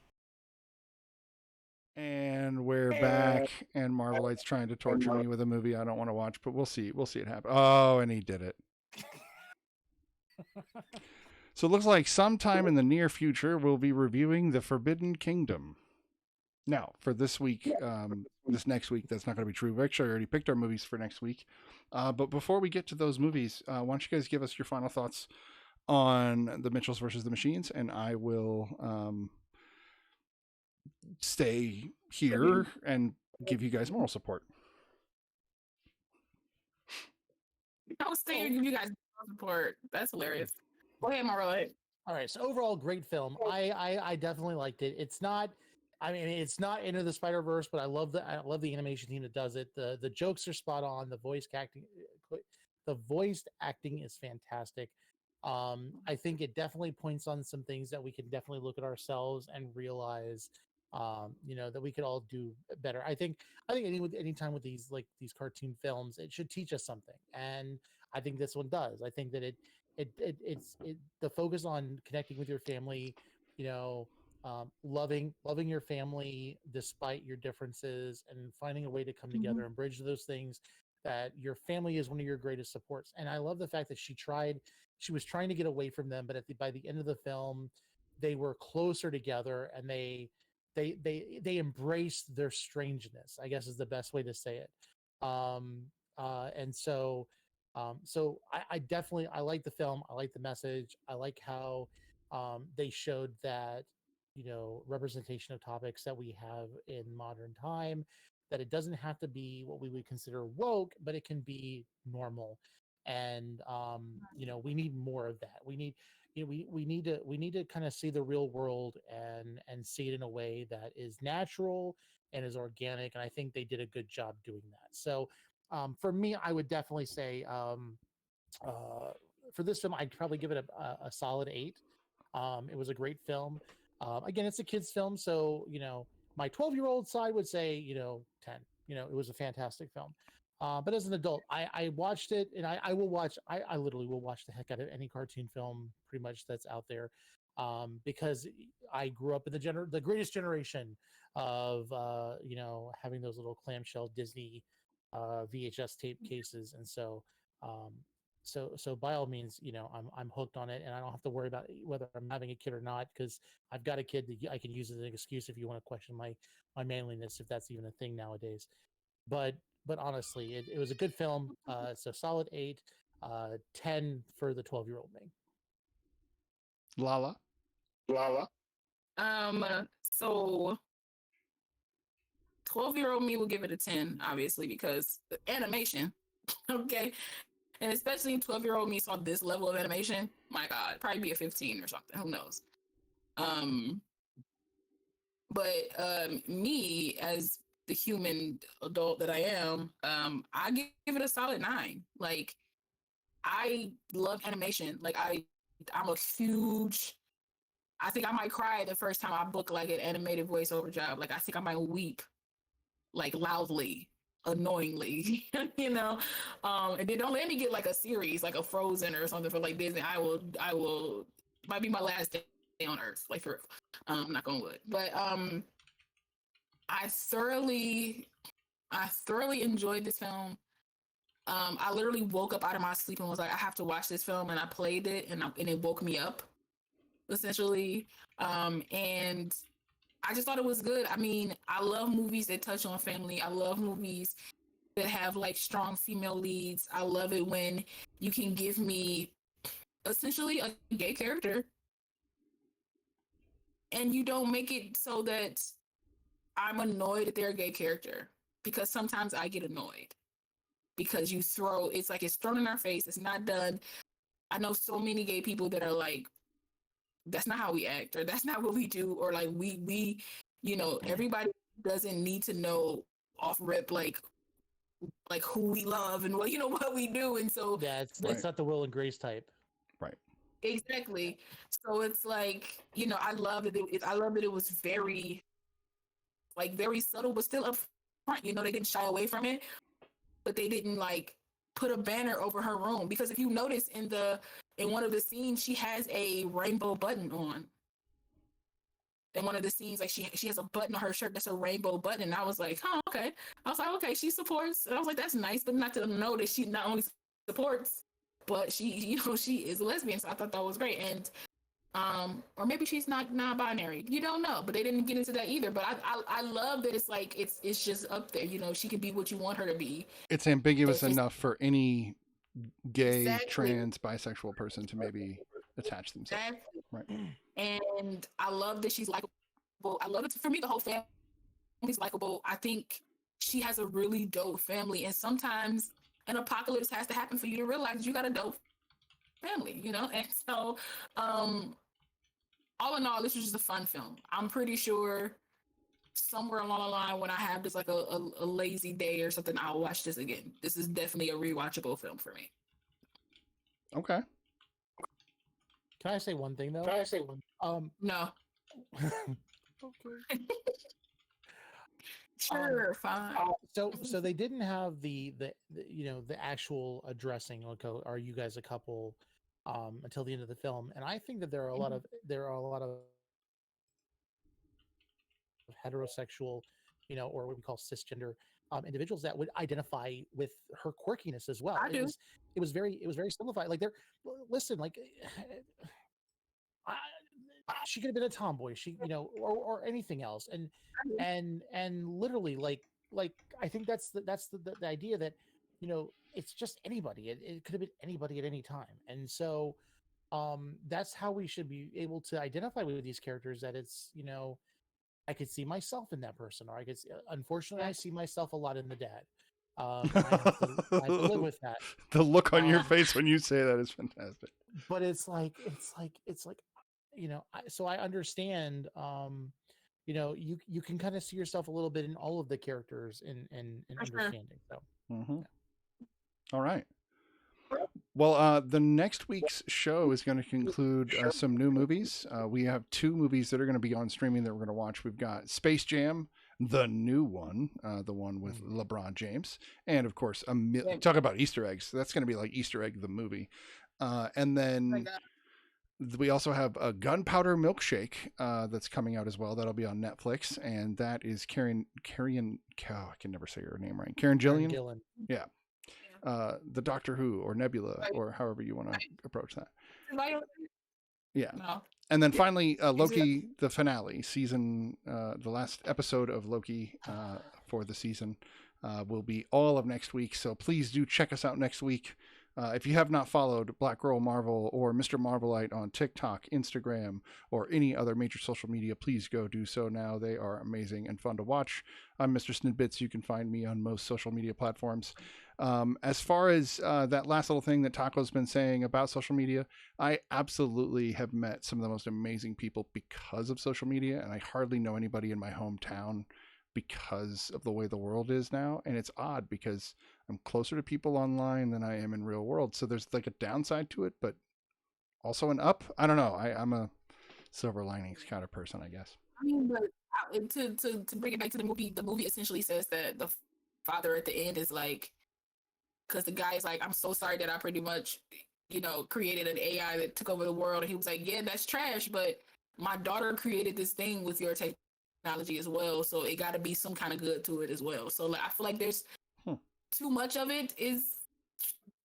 And we're back, and Marvelite's trying to torture me with a movie I don't want to watch, but we'll see. We'll see it happen. Oh, and he did it. So it looks like sometime in the near future, we'll be reviewing The Forbidden Kingdom. Now, for this week, this next week, that's not going to be true. We actually already picked our movies for next week. But before we get to those movies, why don't you guys give us your final thoughts on The Mitchells versus the Machines, and I will stay here and give you guys moral support. I was saying give you guys support. That's hilarious. Go ahead, Marla. All right, so overall, great film. I definitely liked it. It's not, I mean, it's not Into the Spider-Verse, but I love the animation team that does it. The jokes are spot on. The voice acting is fantastic. I think it definitely points on some things that we can definitely look at ourselves and realize, that we could all do better. I think any time with these cartoon films, it should teach us something, and I think this one does. I think that it's the focus on connecting with your family, loving your family despite your differences, and finding a way to come together and bridge those things. That your family is one of your greatest supports, and I love the fact that she was trying to get away from them, but by the end of the film, they were closer together, and they embraced their strangeness, I guess is the best way to say it. And so I definitely, I like the film. I like the message. I like how they showed that, representation of topics that we have in modern time, that it doesn't have to be what we would consider woke, but it can be normal. And we need more of that. We need, we need to kind of see the real world and see it in a way that is natural and is organic. And I think they did a good job doing that. So for me, I would definitely say for this film, I'd probably give it a solid 8. It was a great film. Again, it's a kids film, so my 12-year-old side would say 10. It was a fantastic film. But as an adult, I watched it, and I will watch. I literally will watch the heck out of any cartoon film, pretty much, that's out there, because I grew up in the greatest generation of having those little clamshell Disney VHS tape cases, and so by all means, I'm hooked on it, and I don't have to worry about whether I'm having a kid or not, because I've got a kid that I can use as an excuse if you want to question my manliness, if that's even a thing nowadays. But honestly, it was a good film. It's a solid 8, 10 for the 12-year-old me. Lala. So 12-year-old me will give it a 10, obviously, because animation. Okay. And especially 12-year-old me saw this level of animation. My God, probably be a 15 or something. Who knows? But me, as the human adult that I am, I give it a solid 9. Like, I love animation. Like, I'm a huge. I think I might cry the first time I book like an animated voiceover job. Like, I think I might weep, like, loudly, annoyingly, and then don't let me get like a series, like a Frozen or something for like Disney. I will might be my last day on Earth, like, for knock on wood. But I thoroughly enjoyed this film. I literally woke up out of my sleep and was like, I have to watch this film, and I played it, and it woke me up, essentially. And I just thought it was good. I mean, I love movies that touch on family. I love movies that have like strong female leads. I love it when you can give me essentially a gay character, and you don't make it so that I'm annoyed that they're a gay character because sometimes I get annoyed because it's like it's thrown in our face. It's not done. I know so many gay people that are like, that's not how we act, or that's not what we do, or like we everybody doesn't need to know off rip like who we love and what what we do, and so Yeah, it's not the Will and Grace type. Right. exactly. So it's like I love that I love that it was very very subtle, but still up front. They didn't shy away from it, but they didn't like put a banner over her room, because if you notice in one of the scenes, she has a rainbow button on. In one of the scenes, like she has a button on her shirt that's a rainbow button, and I was like, oh, okay. I was like, okay, she supports, and I was like, that's nice, but not to know that she not only supports, but she she is a lesbian. So I thought that was great, and or maybe she's not non-binary. You don't know, but they didn't get into that either. But I love that it's like it's just up there. She can be what you want her to be. It's ambiguous It's enough for any gay, Exactly. trans, bisexual person to maybe attach themselves. Exactly. Right. And I love that she's likable. I love it. For me, the whole family's likable. I think she has a really dope family, and sometimes an apocalypse has to happen for you to realize you got a dope family, And so, all in all, this was just a fun film. I'm pretty sure somewhere along the line, when I have just like a lazy day or something, I'll watch this again. This is definitely a rewatchable film for me. Okay. Can I say one thing though? No. Okay. Sure, fine. So they didn't have the actual addressing, like, are you guys a couple, until the end of the film. And I think that there are a lot of heterosexual, or what we call cisgender individuals that would identify with her quirkiness as well. I do. It was very simplified. Like, listen, like, she could have been a tomboy, or anything else, and literally, like I think that's the idea that it's just anybody. It could have been anybody at any time, and so that's how we should be able to identify with these characters. That it's I could see myself in that person, or unfortunately, I see myself a lot in the dad. I have to live with that. The look on your face when you say that is fantastic. But it's like so I understand. You can kind of see yourself a little bit in all of the characters in understanding. So, yeah. All right. Well, the next week's show is going to conclude some new movies. We have 2 movies that are going to be on streaming that we're going to watch. We've got Space Jam, the new one, the one with LeBron James, and of course, talk about Easter eggs. That's going to be like Easter Egg the movie, and then we also have a Gunpowder Milkshake that's coming out as well. That'll be on Netflix, and that is Karen. I can never say her name right. Karen Gillan. Yeah. The Doctor Who or Nebula or however you want to approach that. Yeah. No. And then finally, Loki, the finale season, the last episode of Loki for the season will be all of next week. So please do check us out next week. If you have not followed Black Girl Marvel or Mr. Marvelite on TikTok, Instagram, or any other major social media, please go do so now. They are amazing and fun to watch. I'm Mr. Snidbits. You can find me on most social media platforms. As far as that last little thing that Taco's been saying about social media, I absolutely have met some of the most amazing people because of social media, and I hardly know anybody in my hometown because of the way the world is now. And it's odd because I'm closer to people online than I am in real world. So there's like a downside to it, but also an up. I don't know. I'm a silver linings kind of person, I guess. I mean, but to bring it back to the movie essentially says that the father at the end is like, because the guy's like, I'm so sorry that I pretty much, created an AI that took over the world. And he was like, yeah, that's trash, but my daughter created this thing with your technology as well. So it got to be some kind of good to it as well. So like, I feel like there's too much of it is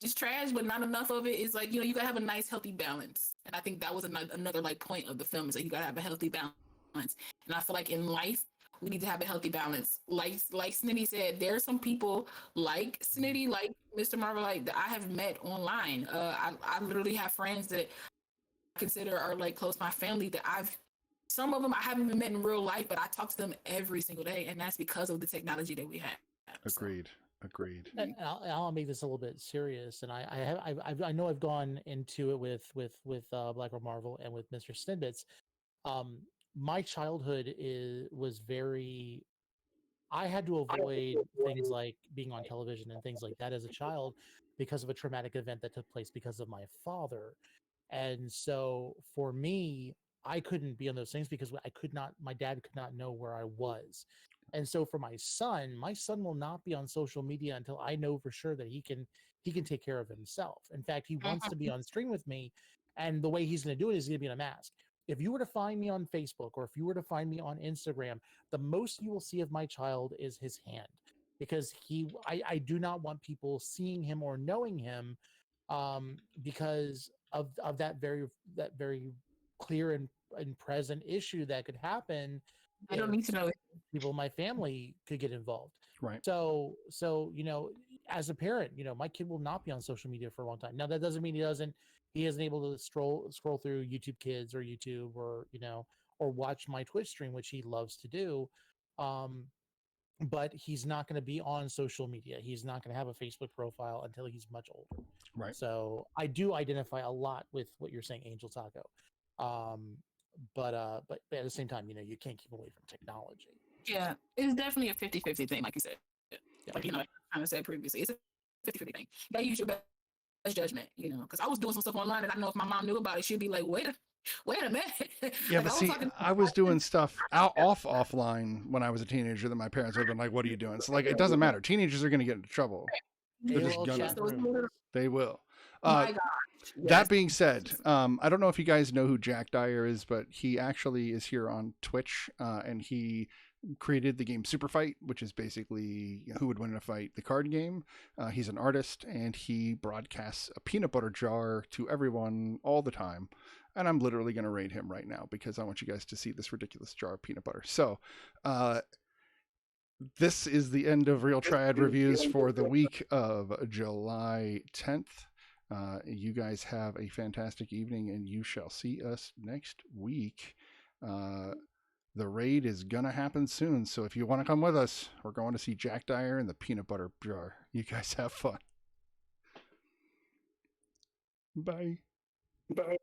just trash, but not enough of it is like, you gotta have a nice, healthy balance. And I think that was another like point of the film is that you gotta have a healthy balance. And I feel like in life, we need to have a healthy balance. Like Snitty said, there are some people like Snitty, like Mr. Marvelite, that I have met online. I literally have friends that I consider are like close to my family that I've some of them I haven't even met in real life, but I talk to them every single day, and that's because of the technology that we have. So, Agreed. And I'll make this a little bit serious, and I know I've gone into it with Black or Marvel and with Mr. Snidbits. My childhood was very. I had to avoid things like being on television and things like that as a child because of a traumatic event that took place because of my father. And so for me, I couldn't be on those things because I could not, my dad could not know where I was. And so for my son will not be on social media until I know for sure that he can take care of himself. In fact, he wants to be on stream with me. And the way he's going to do it is he's going to be in a mask. If you were to find me on Facebook or if you were to find me on Instagram, the most you will see of my child is his hand because I do not want people seeing him or knowing him because of that very clear and present issue that could happen I don't if need to know. people in my family could get involved. Right. So as a parent, my kid will not be on social media for a long time. Now that doesn't mean he isn't able to scroll through YouTube Kids or YouTube or watch my Twitch stream, which he loves to do. But he's not going to be on social media. He's not going to have a Facebook profile until he's much older. Right. So I do identify a lot with what you're saying, Angel Taco. But at the same time, you can't keep away from technology. Yeah, it's definitely a 50-50 thing, like you said. Yeah. Like, I kind of said previously, it's a 50-50 thing. You gotta use your best judgment, because I was doing some stuff online and I know if my mom knew about it, she'd be like, wait a minute. Yeah, Like, but I was see, talking- I was doing stuff offline when I was a teenager that my parents would have been like, "What are you doing?" So like, it doesn't matter. Teenagers are going to get into trouble. They're just AOL gonna. chat rooms. They will. My God. That being said, I don't know if you guys know who Jack Dyer is, but he actually is here on Twitch, and he created the game Super Fight, which is basically who would win in a fight, the card game. He's an artist, and he broadcasts a peanut butter jar to everyone all the time. And I'm literally going to raid him right now because I want you guys to see this ridiculous jar of peanut butter. So, this is the end of Real Triad reviews for the week of July 10th. You guys have a fantastic evening, and you shall see us next week. The raid is going to happen soon, so if you want to come with us, we're going to see Jack Dyer and the peanut butter jar. You guys have fun. Bye. Bye.